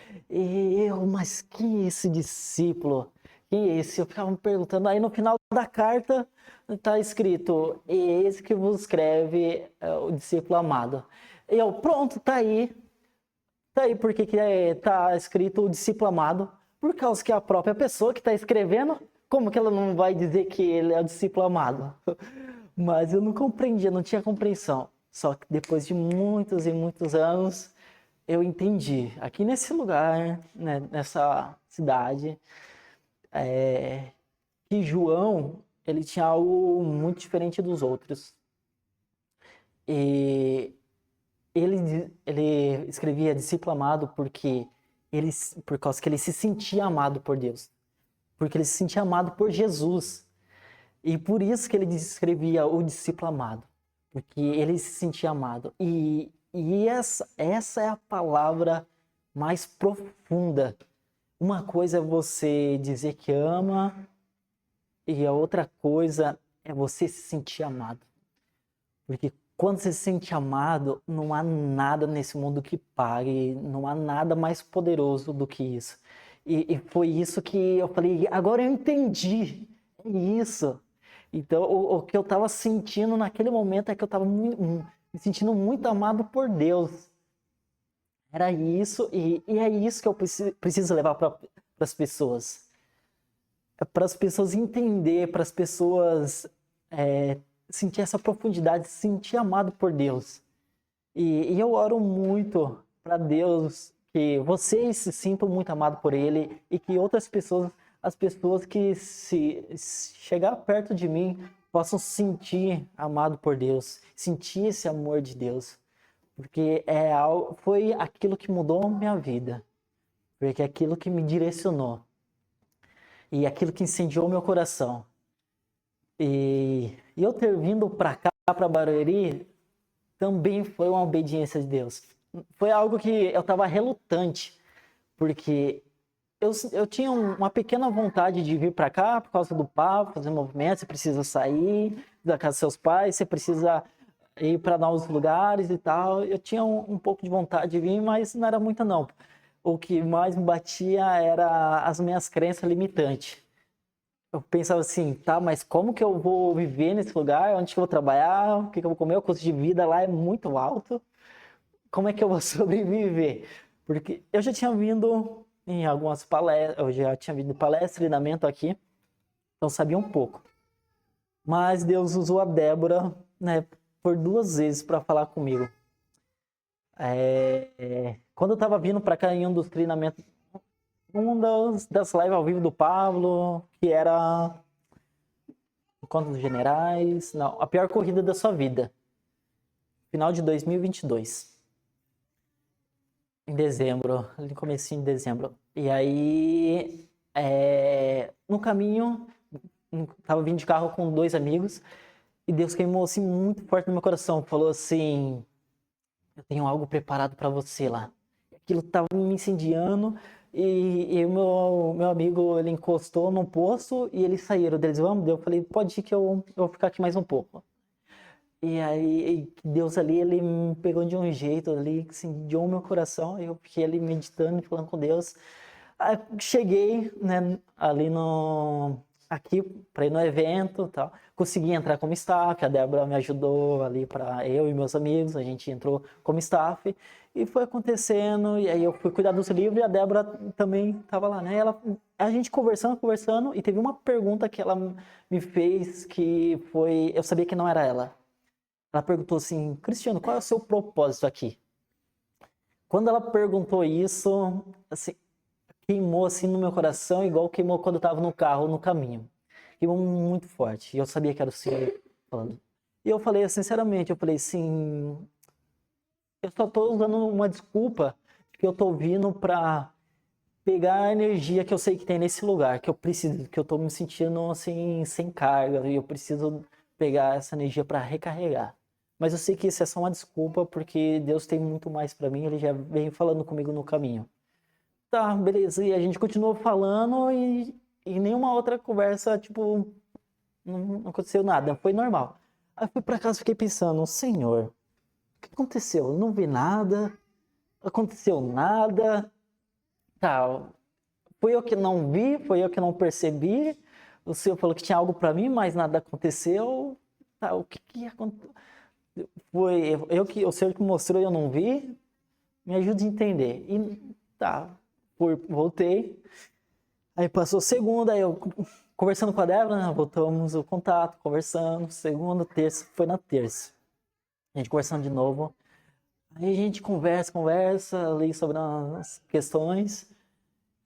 Mas quem é esse discípulo? Quem é esse? Eu ficava me perguntando. Aí no final da carta está escrito: e esse que vos escreve o discípulo amado. E eu, pronto, tá aí. Tá aí porque tá escrito o discípulo amado. Por causa que a própria pessoa que está escrevendo, como que ela não vai dizer que ele é o discípulo amado? Mas eu não compreendia, não tinha compreensão. Só que depois de muitos e muitos anos, eu entendi. Aqui nesse lugar, né, nessa cidade, que João, ele tinha algo muito diferente dos outros. E ele escrevia discípulo amado por causa que ele se sentia amado por Deus. Porque ele se sentia amado por Jesus. E por isso que ele escrevia o discípulo amado. Porque ele se sentia amado. E essa é a palavra mais profunda. Uma coisa é você dizer que ama, e a outra coisa é você se sentir amado. Porque quando você se sente amado, não há nada nesse mundo que pague, não há nada mais poderoso do que isso. E foi isso que eu falei: agora eu entendi. É isso. Então, o que eu estava sentindo naquele momento é que eu estava me sentindo muito amado por Deus. Era isso, e é isso que eu preciso levar para as pessoas. Para as pessoas entender, para as pessoas sentir essa profundidade, se sentir amado por Deus. E eu oro muito para Deus que vocês se sintam muito amados por Ele e que outras pessoas, as pessoas que se chegar perto de mim, possam sentir amado por Deus, sentir esse amor de Deus. Porque foi aquilo que mudou minha vida. Porque é aquilo que me direcionou. E aquilo que incendiou meu coração. E eu ter vindo para cá, para Barueri, também foi uma obediência de Deus. Foi algo que eu estava relutante, porque eu tinha uma pequena vontade de vir para cá por causa do papo, fazer movimento. Você precisa sair da casa dos seus pais, você precisa ir para novos lugares e tal. Eu tinha um pouco de vontade de vir, mas não era muita não. O que mais me batia era as minhas crenças limitantes. Eu pensava assim, tá, mas como que eu vou viver nesse lugar? Onde que eu vou trabalhar? O que que eu vou comer? O custo de vida lá é muito alto. Como é que eu vou sobreviver? Porque eu já tinha vindo em algumas palestras, eu já tinha vindo em palestra, treinamento aqui, então sabia um pouco. Mas Deus usou a Débora, né, por 2 vezes para falar comigo. Quando eu estava vindo para cá em um dos treinamentos, das lives ao vivo do Pablo, que era Encontro dos Generais, não, a pior corrida da sua vida, final de 2022, em dezembro, no comecinho de dezembro. E aí, no caminho, estava vindo de carro com 2 amigos, E Deus queimou assim muito forte no meu coração. Falou assim: eu tenho algo preparado para você lá. Aquilo estava me incendiando. E o meu amigo, ele encostou no poço e eles saíram. Eles, vamos? Eu falei: pode ir que eu vou ficar aqui mais um pouco. E aí, Deus ali, ele me pegou de um jeito ali, que incendiou o meu coração. Eu fiquei ali meditando e falando com Deus. Aí, cheguei, né, ali aqui para ir no evento, tal. Consegui entrar como staff. A Débora me ajudou ali para eu e meus amigos. A gente entrou como staff e foi acontecendo. E aí eu fui cuidar dos livros e a Débora também estava lá, né? A gente conversando e teve uma pergunta que ela me fez que foi, eu sabia que não era ela. Ela perguntou assim: Cristiano, qual é o seu propósito aqui? Quando ela perguntou isso, assim, queimou assim no meu coração, igual queimou quando eu estava no carro, no caminho. Queimou muito forte. E eu sabia que era o Senhor falando. E eu falei, sinceramente, eu falei assim, eu só estou usando uma desculpa que eu estou vindo para pegar a energia que eu sei que tem nesse lugar, que eu preciso, que eu estou me sentindo assim, sem carga, e eu preciso pegar essa energia para recarregar. Mas eu sei que isso é só uma desculpa, porque Deus tem muito mais para mim, Ele já vem falando comigo no caminho. Tá, beleza. E a gente continuou falando e nenhuma outra conversa, tipo, não aconteceu nada, foi normal. Aí fui pra casa e fiquei pensando: Senhor, o que aconteceu? Eu não vi nada, aconteceu nada, tá, foi eu que não vi, foi eu que não percebi, o Senhor falou que tinha algo pra mim, mas nada aconteceu, tá, o que aconteceu? Foi o Senhor que mostrou e eu não vi? Me ajude a entender. E tá, voltei. Aí passou segunda, aí eu conversando com a Débora, né, voltamos o contato, conversando. Segunda, terça, foi na terça. A gente conversando de novo. Aí a gente conversa ali sobre as questões.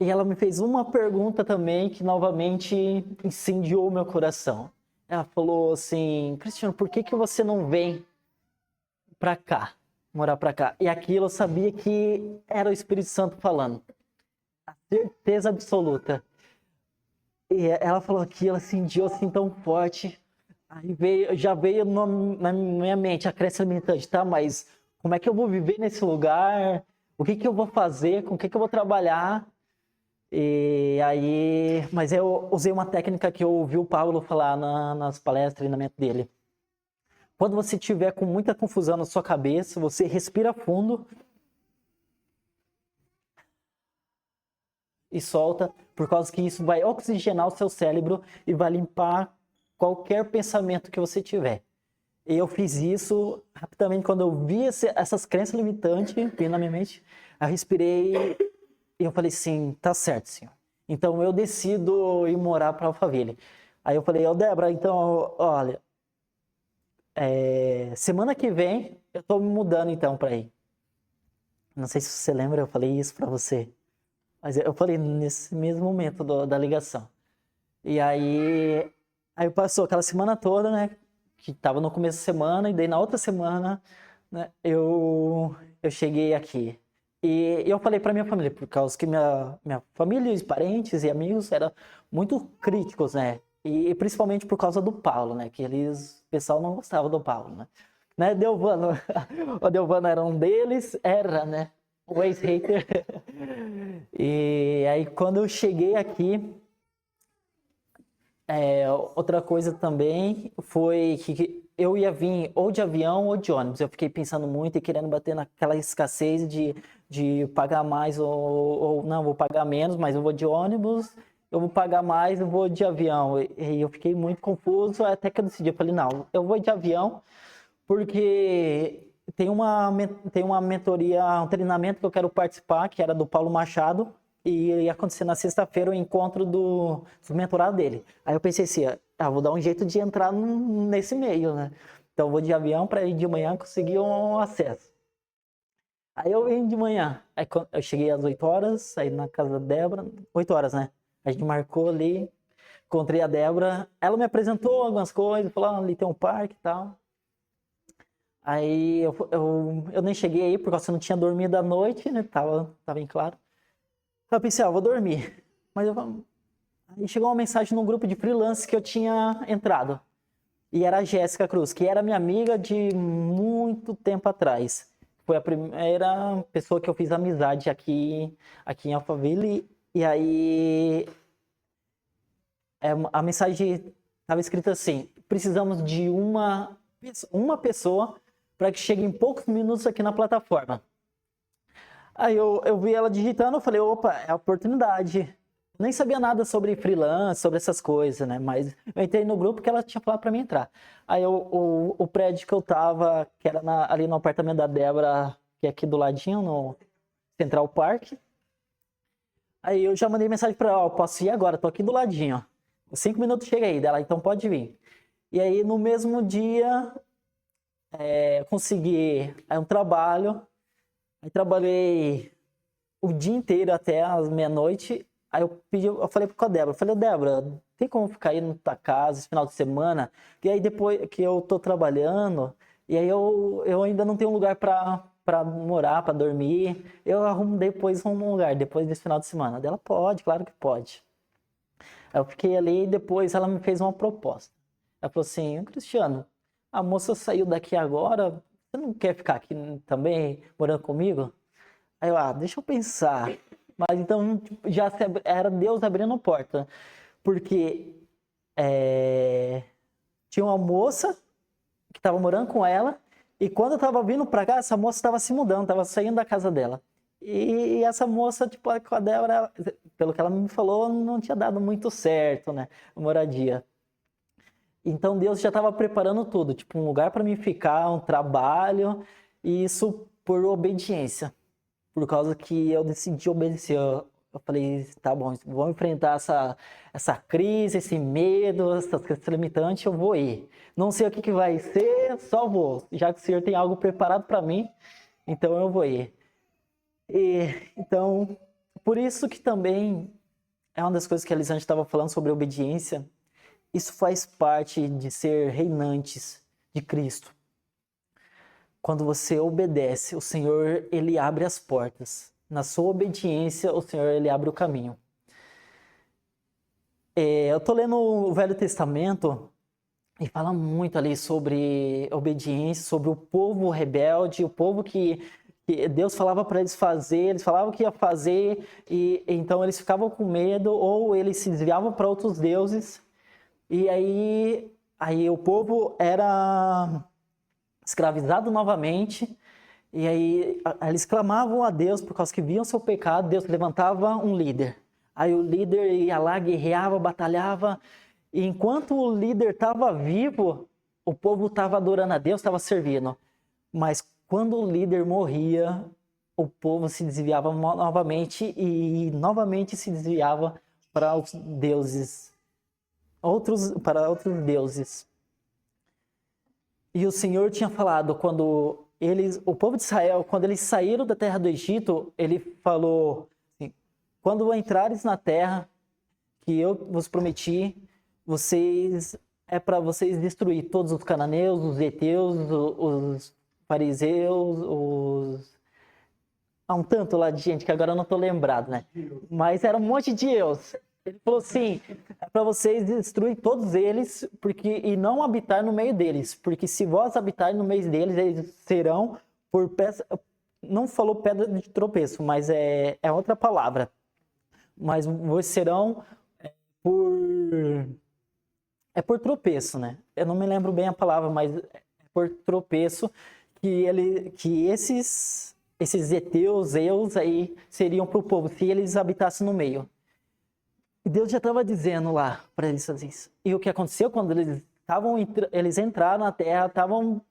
E ela me fez uma pergunta também que novamente incendiou o meu coração. Ela falou assim: Cristiano, por que você não vem pra cá, morar pra cá? E aquilo eu sabia que era o Espírito Santo falando. A certeza absoluta. E ela falou aquilo, incendiou assim tão forte. Aí já veio na minha mente a crença limitante, tá? Mas como é que eu vou viver nesse lugar? O que eu vou fazer? Com o que eu vou trabalhar? E aí, mas eu usei uma técnica que eu ouvi o Paulo falar nas palestras, treinamento dele. Quando você tiver com muita confusão na sua cabeça, você respira fundo e solta, por causa que isso vai oxigenar o seu cérebro e vai limpar qualquer pensamento que você tiver. E eu fiz isso rapidamente quando eu vi essas crenças limitantes vindo na minha mente. Eu respirei e eu falei assim: tá certo, Senhor. Então eu decido ir morar para Alphaville. Aí eu falei: Débora, então, olha, semana que vem eu tô me mudando então para aí. Não sei se você lembra, eu falei isso para você. Mas eu falei nesse mesmo momento da ligação. E aí passou aquela semana toda, né? Que tava no começo da semana, e daí na outra semana, né, eu cheguei aqui. E eu falei para minha família, por causa que minha família, os parentes e amigos eram muito críticos, né? E principalmente por causa do Paulo, né? Que o pessoal não gostava do Paulo, né? Delvano, o Delvano era um deles, né? O ex-hater. E aí quando eu cheguei aqui, outra coisa também foi que eu ia vir ou de avião ou de ônibus. Eu fiquei pensando muito e querendo bater naquela escassez de pagar mais ou não, vou pagar menos, mas eu vou de ônibus, eu vou pagar mais, eu vou de avião. E eu fiquei muito confuso até que eu decidi. Eu falei: não, eu vou de avião porque tem uma mentoria, um treinamento que eu quero participar, que era do Paulo Machado, e ia acontecer na sexta-feira o encontro do mentorado dele. Aí eu pensei assim: vou dar um jeito de entrar nesse meio, né? Então eu vou de avião para ir de manhã conseguir um acesso. Aí eu vim de manhã, aí eu cheguei às 8 horas, saí na casa da Débora, 8 horas, né? A gente marcou ali, encontrei a Débora, ela me apresentou algumas coisas, falou: ali tem um parque e tal. Aí eu nem cheguei aí, porque eu não tinha dormido à noite, né? Tava bem claro. Eu pensei: vou dormir. Mas aí chegou uma mensagem no grupo de freelance que eu tinha entrado. E era a Jéssica Cruz, que era minha amiga de muito tempo atrás. Foi a primeira pessoa que eu fiz amizade aqui em Alphaville. E aí a mensagem estava escrita assim: precisamos de uma pessoa para que chegue em poucos minutos aqui na plataforma. Aí eu vi ela digitando, eu falei, opa, é a oportunidade. Nem sabia nada sobre freelance, sobre essas coisas, né? Mas eu entrei no grupo que ela tinha falado para mim entrar. Aí o prédio que eu tava, que era ali no apartamento da Débora, que é aqui do ladinho, no Central Park. Aí eu já mandei mensagem para ela, ó, posso ir agora, tô aqui do ladinho, ó. 5 minutos chega aí, dela, então pode vir. E aí no mesmo dia, consegui um trabalho. Aí trabalhei o dia inteiro até as meia-noite. Aí eu falei com a Débora, Débora, tem como ficar aí na tua casa esse final de semana? E aí depois que eu tô trabalhando, e aí eu ainda não tenho um lugar para morar, para dormir. Eu arrumo um lugar depois desse final de semana. Ela pode, claro que pode. Aí eu fiquei ali e depois ela me fez uma proposta. Ela falou assim, Cristiano, a moça saiu daqui agora, você não quer ficar aqui também morando comigo? Aí eu, deixa eu pensar. Mas então já era Deus abrindo a porta. Porque tinha uma moça que estava morando com ela. E quando eu estava vindo para cá, essa moça estava se mudando, estava saindo da casa dela. E essa moça, tipo, com a Débora, pelo que ela me falou, não tinha dado muito certo, né? A moradia. Então Deus já estava preparando tudo, tipo, um lugar para mim ficar, um trabalho. E isso por obediência. Por causa que eu decidi obedecer. Eu falei, tá bom, vamos enfrentar essa crise, esse medo, essas questões limitantes, eu vou ir. Não sei o que vai ser, só vou. Já que o Senhor tem algo preparado para mim, então eu vou ir. Então, por isso que também é uma das coisas que a Elisângela estava falando sobre obediência. Isso faz parte de ser reinantes de Cristo. Quando você obedece, o Senhor, ele abre as portas. Na sua obediência, o Senhor, ele abre o caminho. Eu estou lendo o Velho Testamento e fala muito ali sobre obediência, sobre o povo rebelde, o povo que Deus falava para eles fazer, eles falavam que ia fazer, e então eles ficavam com medo ou eles se desviavam para outros deuses. E aí o povo era escravizado novamente, e aí eles clamavam a Deus por causa que viam seu pecado. Deus levantava um líder. Aí o líder ia lá, guerreava, batalhava, e enquanto o líder estava vivo, o povo estava adorando a Deus, estava servindo. Mas quando o líder morria, o povo se desviava novamente e novamente se desviava para os deuses, para outros deuses. E o Senhor tinha falado, o povo de Israel, quando eles saíram da terra do Egito, ele falou assim, quando entrares na terra que eu vos prometi, é para vocês destruir todos os cananeus, os heteus, os fariseus, há um tanto lá de gente que agora eu não estou lembrado, né? Mas era um monte de Deus. Ele falou assim, é para vocês destruir todos eles e não habitar no meio deles, porque se vós habitarem no meio deles, eles serão por peça, não falou pedra de tropeço, mas é outra palavra, mas vocês serão por tropeço, né? Eu não me lembro bem a palavra, mas é por tropeço que esses heteus, eus aí seriam para o povo, se eles habitassem no meio. E Deus já estava dizendo lá para eles fazer isso. E o que aconteceu quando eles entraram na terra, estavam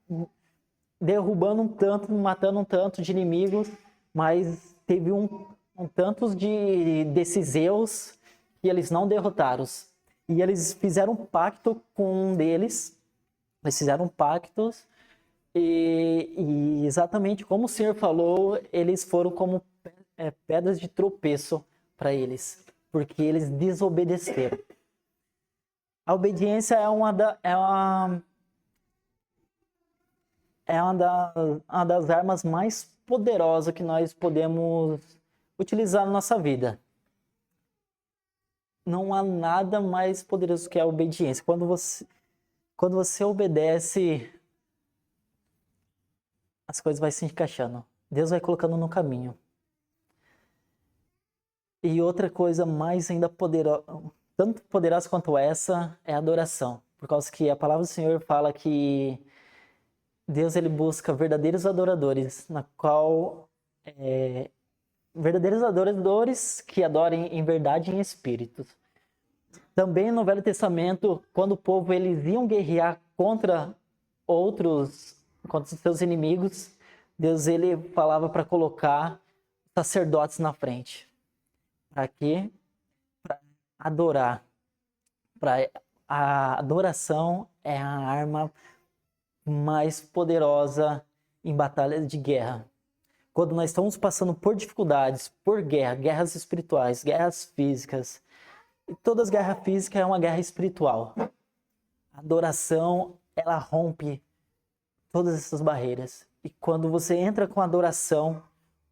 derrubando matando um tanto de inimigos, mas teve um tantos desses eus que eles não derrotaram. E eles fizeram um pacto com um deles. Eles fizeram pactos e exatamente como o Senhor falou, eles foram como pedras de tropeço para eles, porque eles desobedeceram. A obediência é uma das armas mais poderosas que nós podemos utilizar na nossa vida. Não há nada mais poderoso que a obediência. quando você obedece, as coisas vão se encaixando. Deus vai colocando no caminho. E outra coisa mais ainda poderosa, tanto poderosa quanto essa, é a adoração. Por causa que a palavra do Senhor fala que Deus ele busca verdadeiros adoradores, na qual verdadeiros adoradores que adorem em verdade e em espírito. Também no Velho Testamento, quando o povo eles iam guerrear contra os seus inimigos, Deus ele falava para colocar sacerdotes na frente. Para quê? Para adorar. A adoração é a arma mais poderosa em batalhas de guerra. Quando nós estamos passando por dificuldades, por guerras espirituais, guerras físicas, e todas as guerras físicas é uma guerra espiritual. A adoração, ela rompe todas essas barreiras. E quando você entra com adoração,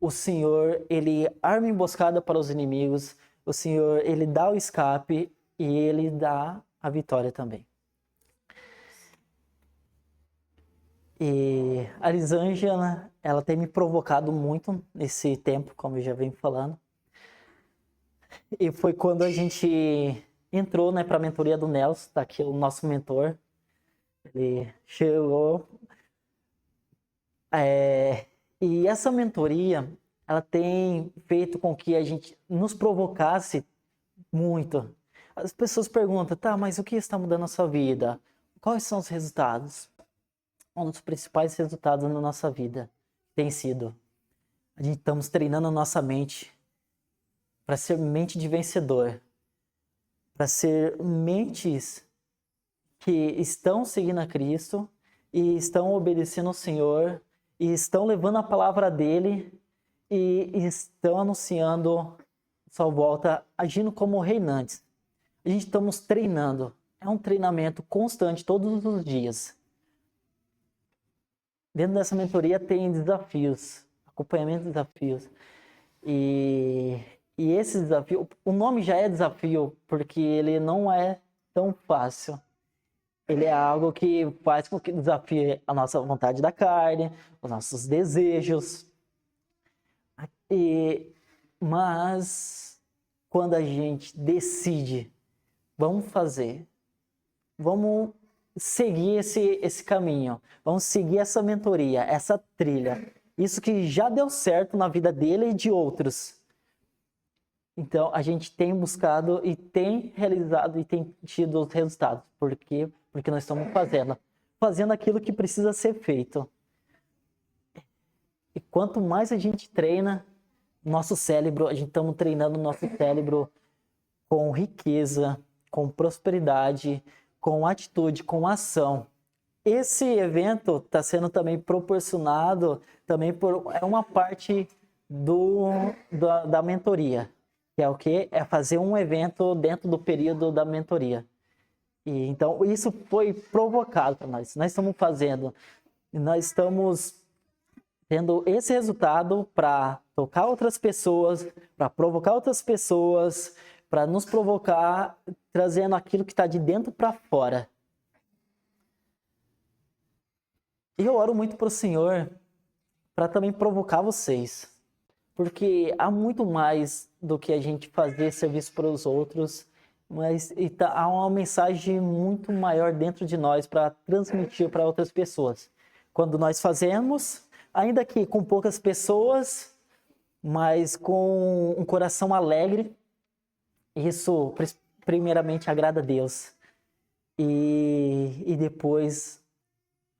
o Senhor, ele arma emboscada para os inimigos, o Senhor, ele dá o escape e ele dá a vitória também. E a Elisângela, ela tem me provocado muito nesse tempo, como eu já venho falando. E foi quando a gente entrou, né, para a mentoria do Nelson, tá aqui o nosso mentor. Ele chegou. E essa mentoria, ela tem feito com que a gente nos provocasse muito. As pessoas perguntam, tá, mas o que está mudando na sua vida? Quais são os resultados? Um dos principais resultados na nossa vida tem sido: a gente estamos treinando a nossa mente para ser mente de vencedor, para ser mentes que estão seguindo a Cristo e estão obedecendo ao Senhor e estão levando a palavra dele e estão anunciando sua volta, agindo como reinantes. A gente estamos treinando, é um treinamento constante todos os dias. Dentro dessa mentoria tem desafios, acompanhamento de desafios. E esse desafio, o nome já é desafio, porque ele não é tão fácil. Ele é algo que faz com que desafie a nossa vontade da carne, os nossos desejos. Mas quando a gente decide, vamos fazer, vamos seguir esse caminho, vamos seguir essa mentoria, essa trilha, isso que já deu certo na vida dele e de outros. Então, a gente tem buscado e tem realizado e tem tido os resultados. Por quê? Porque nós estamos fazendo aquilo que precisa ser feito. E quanto mais a gente treina nosso cérebro, a gente estamos treinando o nosso cérebro com riqueza, com prosperidade, com atitude, com ação. Esse evento está sendo também proporcionado também é uma parte da mentoria, que é o quê? É fazer um evento dentro do período da mentoria. E então isso foi provocado para nós. Nós estamos fazendo, nós estamos tendo esse resultado para tocar outras pessoas, para provocar outras pessoas, para nos provocar, trazendo aquilo que está de dentro para fora. E eu oro muito para o Senhor para também provocar vocês, porque há muito mais do que a gente fazer serviço para os outros, mas há uma mensagem muito maior dentro de nós para transmitir para outras pessoas. Quando nós fazemos, ainda que com poucas pessoas, mas com um coração alegre, isso primeiramente agrada a Deus e depois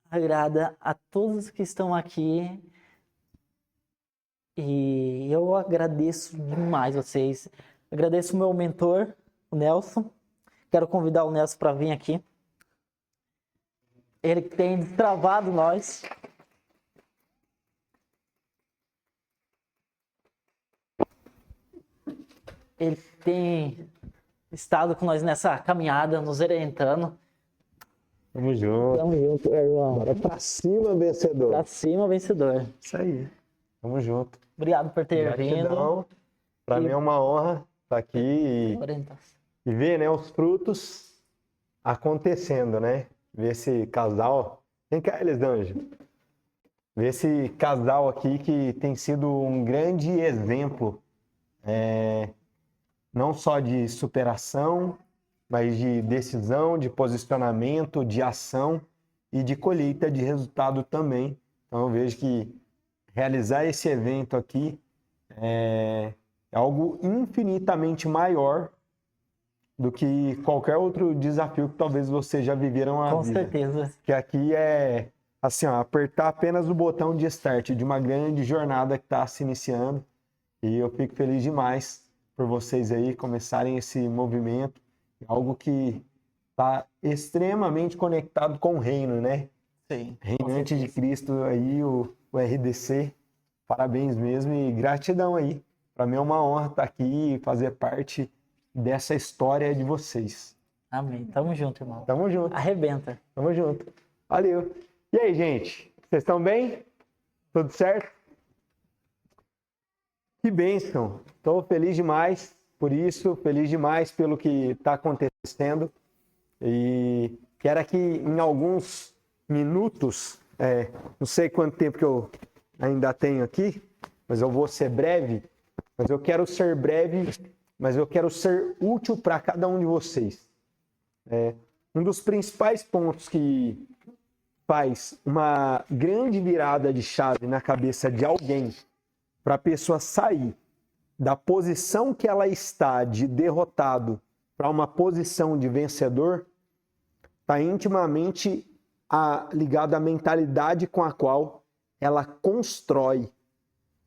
agrada a todos que estão aqui. E eu agradeço demais vocês. Agradeço o meu mentor, o Nelson. Quero convidar o Nelson para vir aqui. Ele tem destravado nós. Ele tem estado com nós nessa caminhada, nos orientando. Tamo junto. Tamo junto, irmão. Bora pra cima, vencedor. Pra cima, vencedor. Isso aí. Tamo junto. Obrigado por ter vindo. Gratidão. Pra mim é uma honra estar aqui e ver, né, os frutos acontecendo, né? ver esse casal. Vem cá, Elisângela. Ver esse casal aqui que tem sido um grande exemplo, não só de superação, mas de decisão, de posicionamento, de ação e de colheita de resultado também. Então eu vejo que realizar esse evento aqui é algo infinitamente maior do que qualquer outro desafio que talvez vocês já viveram na Com vida. certeza. Que aqui é assim, ó, apertar apenas o botão de start de uma grande jornada que está se iniciando. E eu fico feliz demais por vocês aí começarem esse movimento, algo que está extremamente conectado com o reino, né? Sim. Reinante de Cristo aí, o RDC. Parabéns mesmo e gratidão aí. Para mim é uma honra estar aqui e fazer parte dessa história de vocês. Amém. Tamo junto, irmão. Tamo junto. Arrebenta. Tamo junto. Valeu. E aí, gente? Vocês estão bem? Tudo certo? Que bênção. Estou feliz demais por isso, feliz demais pelo que está acontecendo. E quero aqui, em alguns minutos, não sei quanto tempo que eu ainda tenho aqui, mas eu vou ser breve. Mas eu quero ser breve, mas eu quero ser útil para cada um de vocês. Um dos principais pontos que faz uma grande virada de chave na cabeça de alguém para a pessoa sair da posição que ela está de derrotado para uma posição de vencedor, está intimamente ligado à mentalidade com a qual ela constrói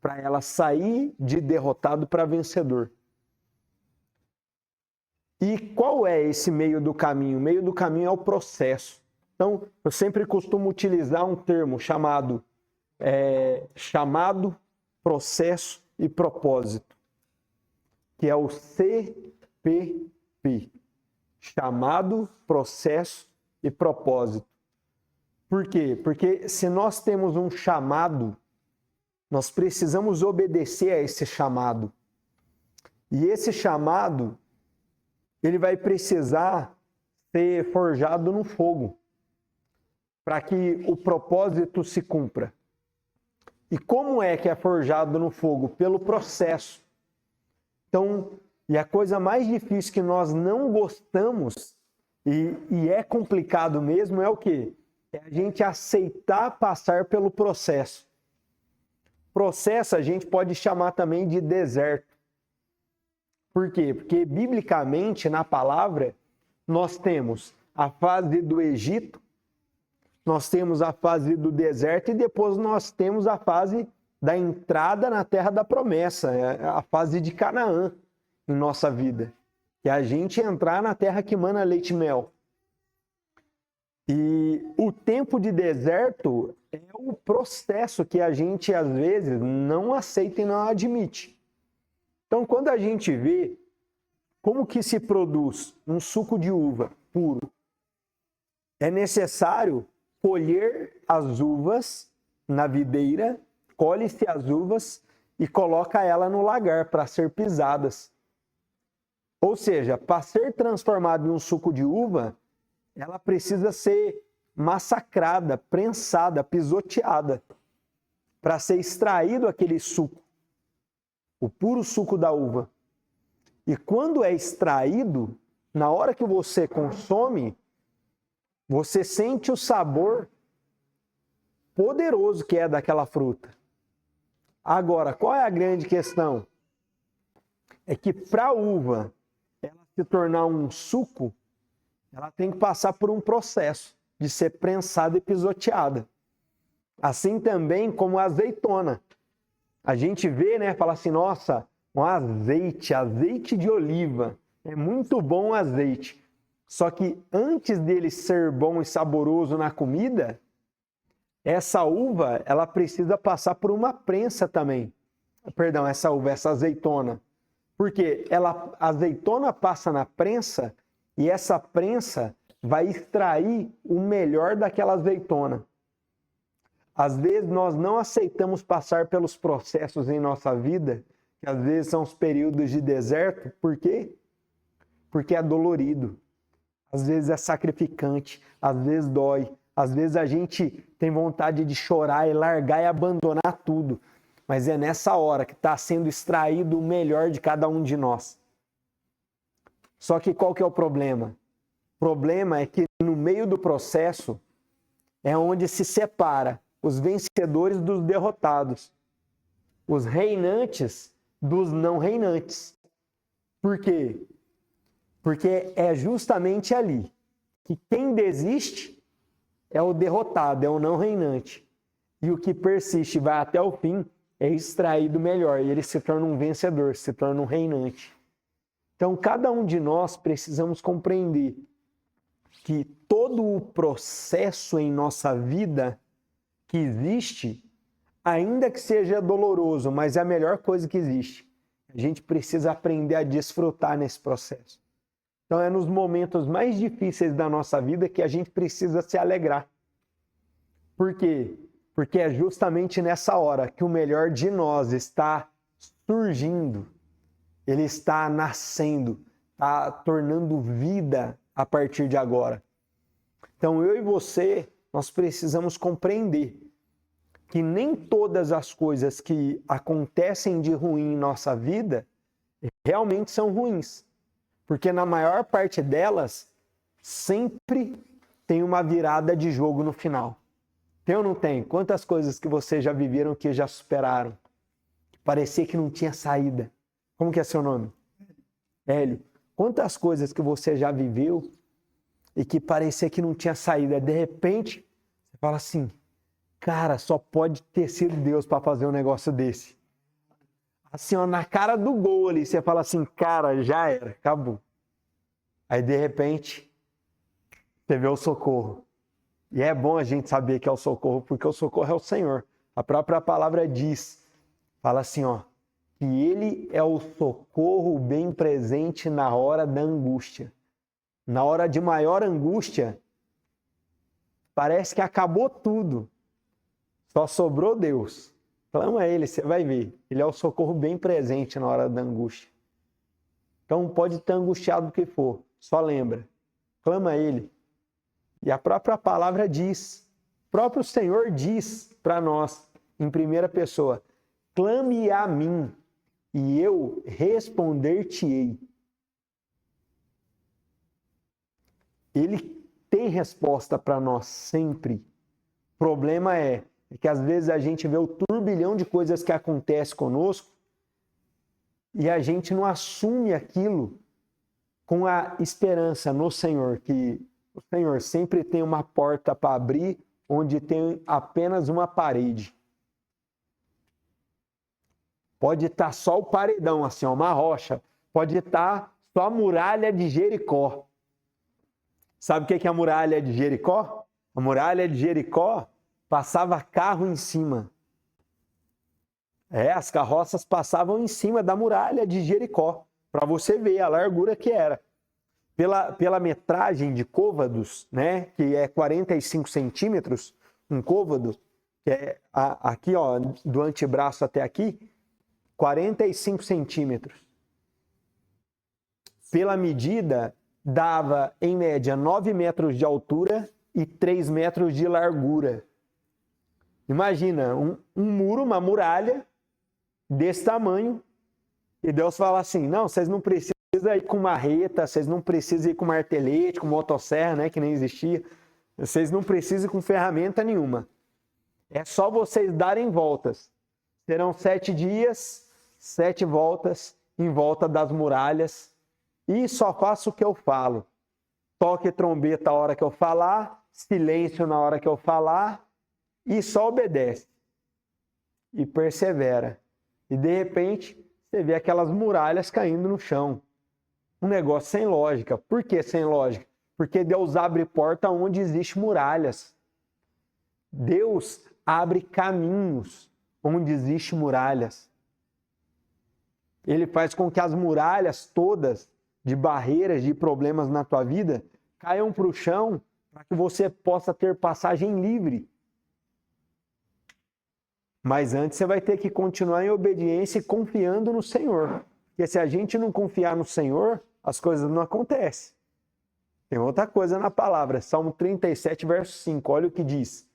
para ela sair de derrotado para vencedor. E qual é esse meio do caminho? O meio do caminho é o processo. Então, eu sempre costumo utilizar um termo chamado processo e propósito, que é o CPP. Chamado, processo e propósito. Por quê? Porque se nós temos um chamado, nós precisamos obedecer a esse chamado. E esse chamado, ele vai precisar ser forjado no fogo, para que o propósito se cumpra. E como é que é forjado no fogo? Pelo processo. Então, e a coisa mais difícil que nós não gostamos, e é complicado mesmo, é o quê? É a gente aceitar passar pelo processo. Processo a gente pode chamar também de deserto. Por quê? Porque biblicamente, na palavra, nós temos a fase do Egito, nós temos a fase do deserto e depois nós temos a fase da entrada na terra da promessa, a fase de Canaã em nossa vida. Que é a gente entrar na terra que mana leite e mel. E o tempo de deserto é o processo que a gente, às vezes, não aceita e não admite. Então, quando a gente vê como que se produz um suco de uva puro, é necessário colher as uvas na videira, colhe-se as uvas e coloca ela no lagar para ser pisadas. Ou seja, para ser transformado em um suco de uva, ela precisa ser massacrada, prensada, pisoteada, para ser extraído aquele suco, o puro suco da uva. E quando é extraído, na hora que você consome, você sente o sabor poderoso que é daquela fruta. Agora, qual é a grande questão? É que para a uva ela se tornar um suco, ela tem que passar por um processo de ser prensada e pisoteada. Assim também como a azeitona. A gente vê, né, fala assim, nossa, um azeite de oliva. É muito bom o azeite. Só que antes dele ser bom e saboroso na comida, essa uva, ela precisa passar por uma prensa também. Perdão, essa azeitona. Porque a azeitona passa na prensa e essa prensa vai extrair o melhor daquela azeitona. Às vezes nós não aceitamos passar pelos processos em nossa vida, que às vezes são os períodos de deserto. Por quê? Porque é dolorido. Às vezes é sacrificante, às vezes dói, às vezes a gente tem vontade de chorar e largar e abandonar tudo. Mas é nessa hora que está sendo extraído o melhor de cada um de nós. Só que qual que é o problema? O problema é que no meio do processo é onde se separa os vencedores dos derrotados, os reinantes dos não reinantes. Por quê? Porque é justamente ali que quem desiste é o derrotado, é o não reinante. E o que persiste e vai até o fim é extraído melhor, e ele se torna um vencedor, se torna um reinante. Então, cada um de nós precisamos compreender que todo o processo em nossa vida que existe, ainda que seja doloroso, mas é a melhor coisa que existe. A gente precisa aprender a desfrutar nesse processo. Então, é nos momentos mais difíceis da nossa vida que a gente precisa se alegrar. Por quê? Porque é justamente nessa hora que o melhor de nós está surgindo, ele está nascendo, está tornando vida a partir de agora. Então, eu e você, nós precisamos compreender que nem todas as coisas que acontecem de ruim em nossa vida realmente são ruins. Porque na maior parte delas, sempre tem uma virada de jogo no final. Tem ou não tem? Quantas coisas que vocês já viveram que já superaram? Parecia que não tinha saída. Como que é seu nome? Hélio. Quantas coisas que você já viveu e que parecia que não tinha saída? De repente, você fala assim, cara, só pode ter sido Deus para fazer um negócio desse. Assim, ó, na cara do gol ali, você fala assim, cara, já era, acabou. Aí, de repente, você vê o socorro. E é bom a gente saber que é o socorro, porque o socorro é o Senhor. A própria palavra diz, fala assim, ó, que Ele é o socorro bem presente na hora da angústia. Na hora de maior angústia, parece que acabou tudo. Só sobrou Deus. Clama a Ele, você vai ver. Ele é o socorro bem presente na hora da angústia. Então pode estar angustiado do que for. Só lembra. Clama a Ele. E a própria palavra diz, o próprio Senhor diz para nós, em primeira pessoa, clame a mim e eu responder-te-ei. Ele tem resposta para nós sempre. O problema é que às vezes a gente vê o turbilhão de coisas que acontece conosco e a gente não assume aquilo com a esperança no Senhor, que o Senhor sempre tem uma porta para abrir onde tem apenas uma parede. Pode estar só o paredão, assim, uma rocha. Pode estar só a muralha de Jericó. Sabe o que é a muralha de Jericó? A muralha de Jericó passava carro em cima. As carroças passavam em cima da muralha de Jericó, para você ver a largura que era. Pela metragem de côvados, né, que é 45 centímetros, um côvado, que é aqui, ó, do antebraço até aqui, 45 centímetros. Pela medida, dava, em média, 9 metros de altura e 3 metros de largura. Imagina, um muro, uma muralha desse tamanho, e Deus fala assim, não, vocês não precisam ir com marreta, vocês não precisam ir com martelete, com motosserra, né, que nem existia, vocês não precisam ir com ferramenta nenhuma. É só vocês darem voltas. Serão 7 dias, 7 voltas em volta das muralhas, e só faço o que eu falo. Toque trombeta a hora que eu falar, silêncio na hora que eu falar, e só obedece. E persevera. E de repente, você vê aquelas muralhas caindo no chão. Um negócio sem lógica. Por que sem lógica? Porque Deus abre porta onde existem muralhas. Deus abre caminhos onde existem muralhas. Ele faz com que as muralhas todas de barreiras, de problemas na tua vida, caiam para o chão para que você possa ter passagem livre. Mas antes você vai ter que continuar em obediência e confiando no Senhor. Porque se a gente não confiar no Senhor, as coisas não acontecem. Tem outra coisa na palavra, Salmo 37, verso 5, olha o que diz.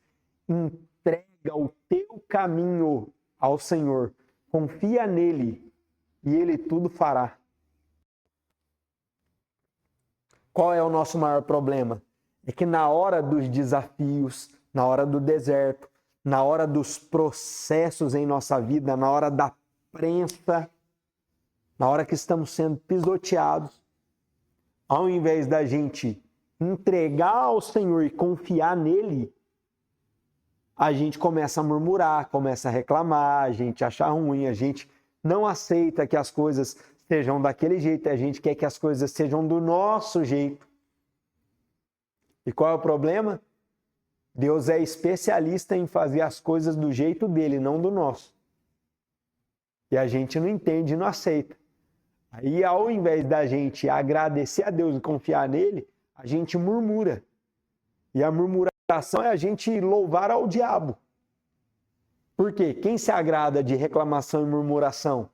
Entrega o teu caminho ao Senhor, confia nele e ele tudo fará. Qual é o nosso maior problema? É que na hora dos desafios, na hora do deserto, na hora dos processos em nossa vida, na hora da prensa, na hora que estamos sendo pisoteados, ao invés da gente entregar ao Senhor e confiar nele, a gente começa a murmurar, começa a reclamar, a gente acha ruim, a gente não aceita que as coisas sejam daquele jeito, a gente quer que as coisas sejam do nosso jeito. E qual é o problema? Deus é especialista em fazer as coisas do jeito dele, não do nosso. E a gente não entende e não aceita. Aí, ao invés da gente agradecer a Deus e confiar nele, a gente murmura. E a murmuração é a gente louvar ao diabo. Por quê? Quem se agrada de reclamação e murmuração?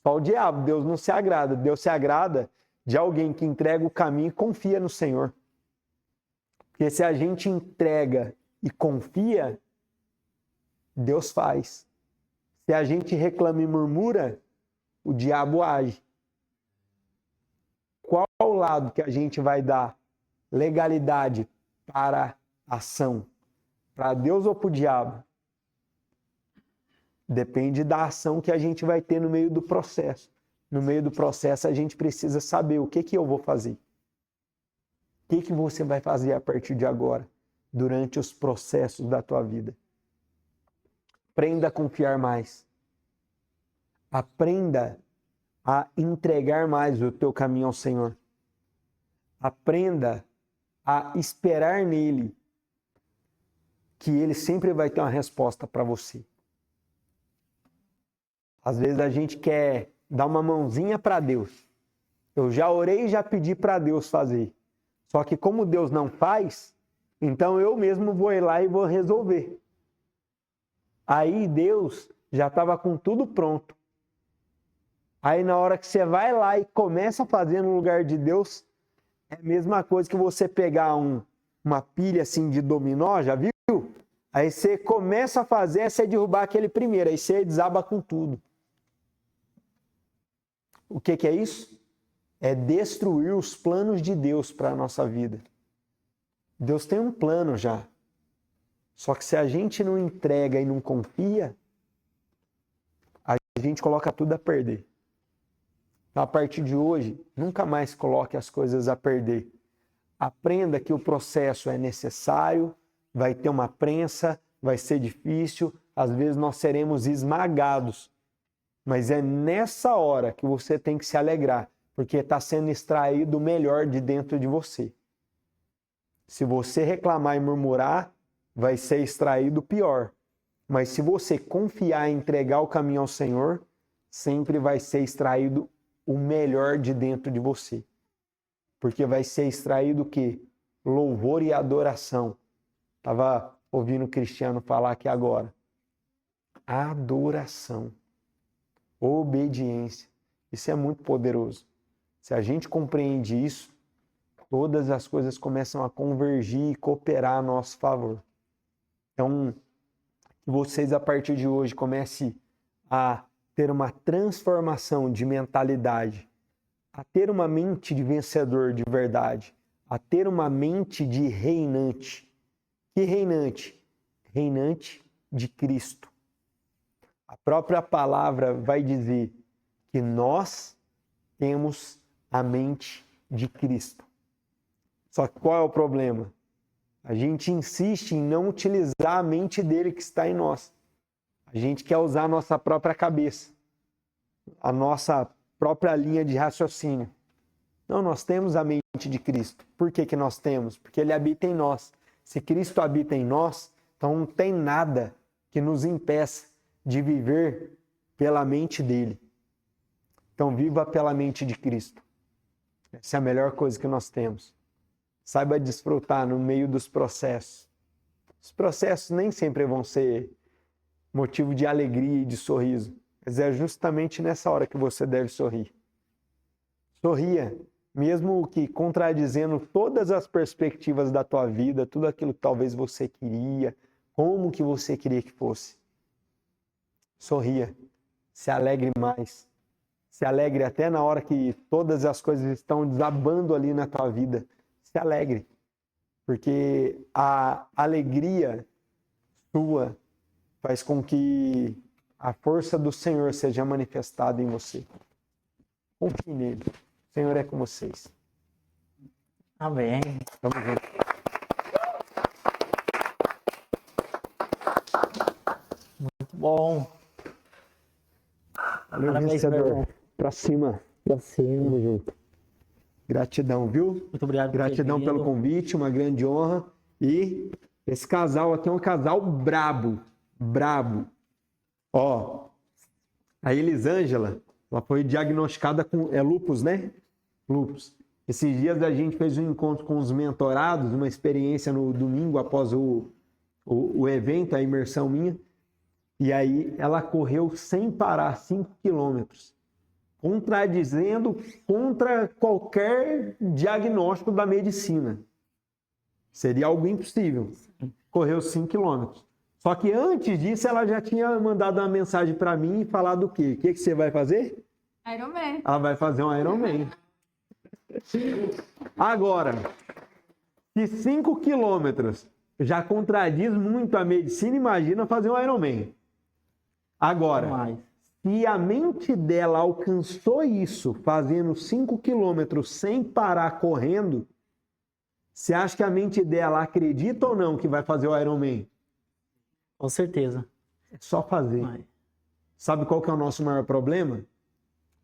Só o diabo. Deus não se agrada. Deus se agrada de alguém que entrega o caminho e confia no Senhor. Porque se a gente entrega e confia, Deus faz. Se a gente reclama e murmura, o diabo age. Qual o lado que a gente vai dar legalidade para a ação? Para Deus ou para o diabo? Depende da ação que a gente vai ter no meio do processo. No meio do processo, a gente precisa saber o que eu vou fazer. O que você vai fazer a partir de agora, durante os processos da tua vida? Aprenda a confiar mais. Aprenda a entregar mais o teu caminho ao Senhor. Aprenda a esperar nele, que ele sempre vai ter uma resposta para você. Às vezes a gente quer dar uma mãozinha para Deus. Eu já orei e já pedi para Deus fazer. Só que como Deus não faz, então eu mesmo vou ir lá e vou resolver. Aí Deus já estava com tudo pronto. Aí na hora que você vai lá e começa a fazer no lugar de Deus, é a mesma coisa que você pegar uma pilha assim de dominó, já viu? Aí você começa a fazer, é você derrubar aquele primeiro, aí você desaba com tudo. O que é isso? É destruir os planos de Deus para a nossa vida. Deus tem um plano já. Só que se a gente não entrega e não confia, a gente coloca tudo a perder. Então, a partir de hoje, nunca mais coloque as coisas a perder. Aprenda que o processo é necessário, vai ter uma prensa, vai ser difícil, às vezes nós seremos esmagados. Mas é nessa hora que você tem que se alegrar, porque está sendo extraído o melhor de dentro de você. Se você reclamar e murmurar, vai ser extraído o pior. Mas se você confiar e entregar o caminho ao Senhor, sempre vai ser extraído o melhor de dentro de você. Porque vai ser extraído o quê? Louvor e adoração. Estava ouvindo o Cristiano falar aqui agora. Adoração. Obediência. Isso é muito poderoso. Se a gente compreende isso, todas as coisas começam a convergir e cooperar a nosso favor. Então, que vocês a partir de hoje comecem a ter uma transformação de mentalidade, a ter uma mente de vencedor de verdade, a ter uma mente de reinante. Que reinante? Reinante de Cristo. A própria palavra vai dizer que nós temos a mente de Cristo. Só que qual é o problema? A gente insiste em não utilizar a mente dele que está em nós. A gente quer usar a nossa própria cabeça, a nossa própria linha de raciocínio. Não, nós temos a mente de Cristo. Por que que nós temos? Porque ele habita em nós. Se Cristo habita em nós, então não tem nada que nos impeça de viver pela mente dele. Então viva pela mente de Cristo. Essa é a melhor coisa que nós temos. Saiba desfrutar no meio dos processos. Os processos nem sempre vão ser motivo de alegria e de sorriso, mas é justamente nessa hora que você deve sorrir. Sorria, mesmo que contradizendo todas as perspectivas da tua vida, tudo aquilo que talvez você queria, como que você queria que fosse. Sorria, se alegre mais, se alegre até na hora que todas as coisas estão desabando ali na tua vida. Se alegre, porque a alegria sua faz com que a força do Senhor seja manifestada em você. Confie nele. O Senhor é com vocês. Amém. Tamo junto. Muito bom. Valeu, Parabéns, meu vencedor. irmão. Pra cima. Pra cima. Tamo junto. Gratidão, viu? Muito obrigado por ter Gratidão vindo. pelo convite, uma grande honra. E esse casal aqui é um casal brabo. Brabo. Ó, a Elisângela, ela foi diagnosticada com lúpus, né? Lúpus. Esses dias a gente fez um encontro com os mentorados, uma experiência no domingo após o evento, a imersão minha. E aí ela correu sem parar 5 quilômetros, contradizendo contra qualquer diagnóstico da medicina. Seria algo impossível. Correu 5 quilômetros. Só que antes disso, ela já tinha mandado uma mensagem para mim e falado o quê? O que você vai fazer? Ironman. Ela vai fazer um Ironman. Agora, se 5 quilômetros já contradiz muito a medicina, imagina fazer um Ironman. Agora, Demais. se a mente dela alcançou isso, fazendo 5 quilômetros sem parar correndo, você acha que a mente dela acredita ou não que vai fazer o Ironman? Com certeza. É só fazer. Vai. Sabe qual que é o nosso maior problema?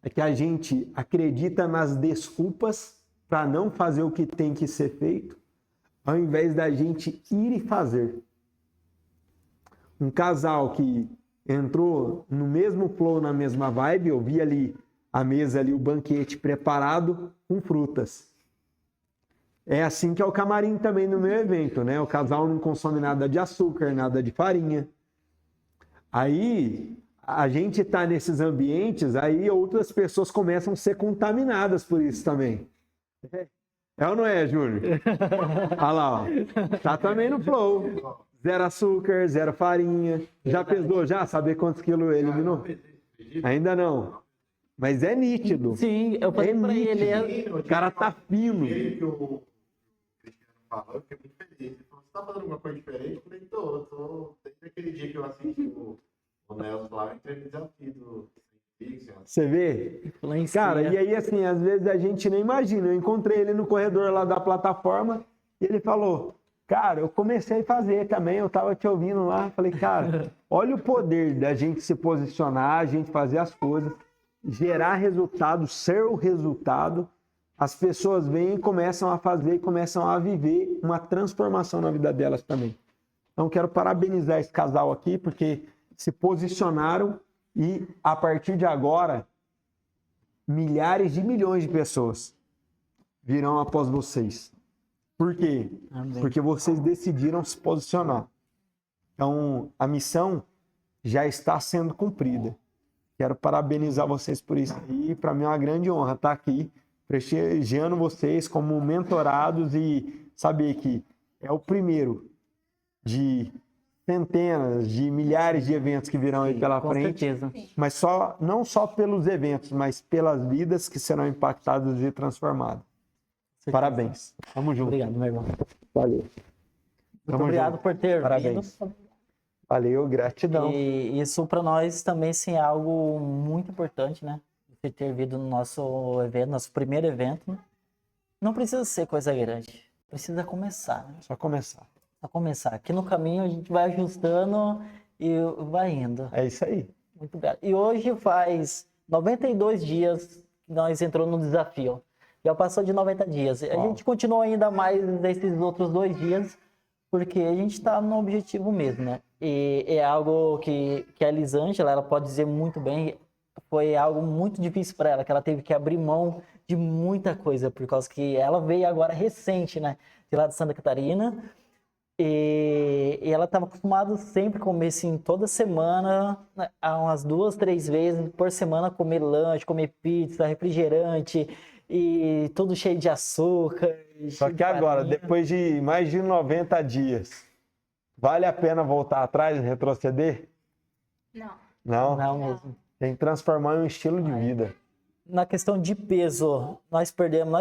É que a gente acredita nas desculpas para não fazer o que tem que ser feito, ao invés da gente ir e fazer. Um casal que entrou no mesmo flow, na mesma vibe, eu vi ali a mesa, ali o banquete preparado com frutas. É assim que é o camarim também no meu evento, né? O casal não consome nada de açúcar, nada de farinha. Aí a gente está nesses ambientes, aí outras pessoas começam a ser contaminadas por isso também. É ou não é, Júnior? Olha lá, ó. Tá também no flow. Zero açúcar, zero farinha. Já pesou, já? Saber quantos quilos ele eliminou? Ainda não. Mas é nítido. Sim, eu falei pra ele. O cara tá fino. Ele que o Cristiano falou, eu fiquei muito feliz. Ele falou, você tá fazendo alguma coisa diferente? Eu falei, tô. Desde aquele dia que eu assisti o Nelson lá, eu entrei no desafio do Pixel. Você vê? Influencia. Cara, e aí assim, às vezes a gente nem imagina. Eu encontrei ele no corredor lá da plataforma e ele falou, cara, eu comecei a fazer também, eu tava te ouvindo lá. Falei, cara, olha o poder da gente se posicionar, a gente fazer as coisas, gerar resultado, ser o resultado. As pessoas vêm e começam a fazer, começam a viver uma transformação na vida delas também. Então, quero parabenizar esse casal aqui, porque se posicionaram e, a partir de agora, milhares de milhões de pessoas virão após vocês. Por quê? Amém. Porque vocês decidiram se posicionar. Então, a missão já está sendo cumprida. Quero parabenizar vocês por isso. E para mim é uma grande honra estar aqui, prestigiando vocês como mentorados e saber que é o primeiro de centenas, de milhares de eventos que virão aí pela Com frente. certeza. Mas não só pelos eventos, mas pelas vidas que serão impactadas e transformadas. Parabéns. Tamo junto. Obrigado, meu irmão. Valeu. Muito Tamo obrigado junto. por ter Parabéns. vindo. Valeu, gratidão. E isso para nós também sim, é algo muito importante, né? Você ter vindo no nosso evento, nosso primeiro evento. Né? Não precisa ser coisa grande, precisa começar. Né? Só começar. Só começar. Aqui no caminho a gente vai ajustando e vai indo. É isso aí. Muito obrigado. E hoje faz 92 dias que nós entrou no desafio. Já passou de 90 dias. A Uau. gente continua ainda mais nesses outros 2 dias, porque a gente está no objetivo mesmo, né? E é algo que a Elisângela, ela pode dizer muito bem, foi algo muito difícil para ela, que ela teve que abrir mão de muita coisa, por causa que ela veio agora recente, né? De lá de Santa Catarina. E ela estava acostumada sempre a comer assim, toda semana, né, umas 2, 3 vezes por semana, comer lanche, comer pizza, refrigerante. e tudo cheio de açúcar. Só cheio que de agora, farinha. depois de mais de 90 dias, vale a pena voltar atrás e retroceder? Não. Não. Não mesmo. Tem que transformar em um estilo de vida. Na questão de peso, nós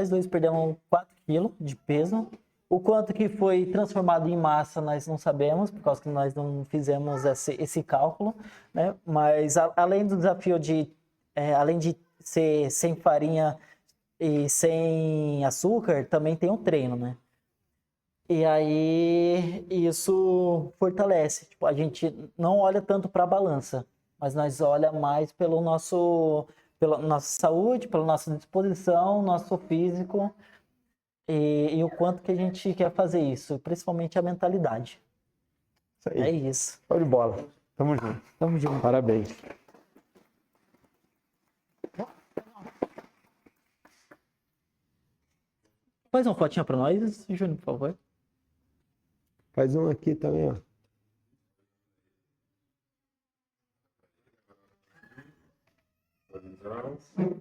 dois perdemos 4 quilos de peso. O quanto que foi transformado em massa, nós não sabemos, por causa que nós não fizemos esse cálculo, né? Mas além do desafio além de ser sem farinha e sem açúcar, também tem o treino, né? E aí isso fortalece. Tipo, a gente não olha tanto para a balança, mas nós olha mais pela nossa saúde, pela nossa disposição, nosso físico e o quanto que a gente quer fazer isso, principalmente a mentalidade. Isso aí. É isso. Show de bola. Tamo junto. Tamo junto. Parabéns. Faz uma fotinha para nós, Júnior, por favor. Faz um aqui também, ó. Então,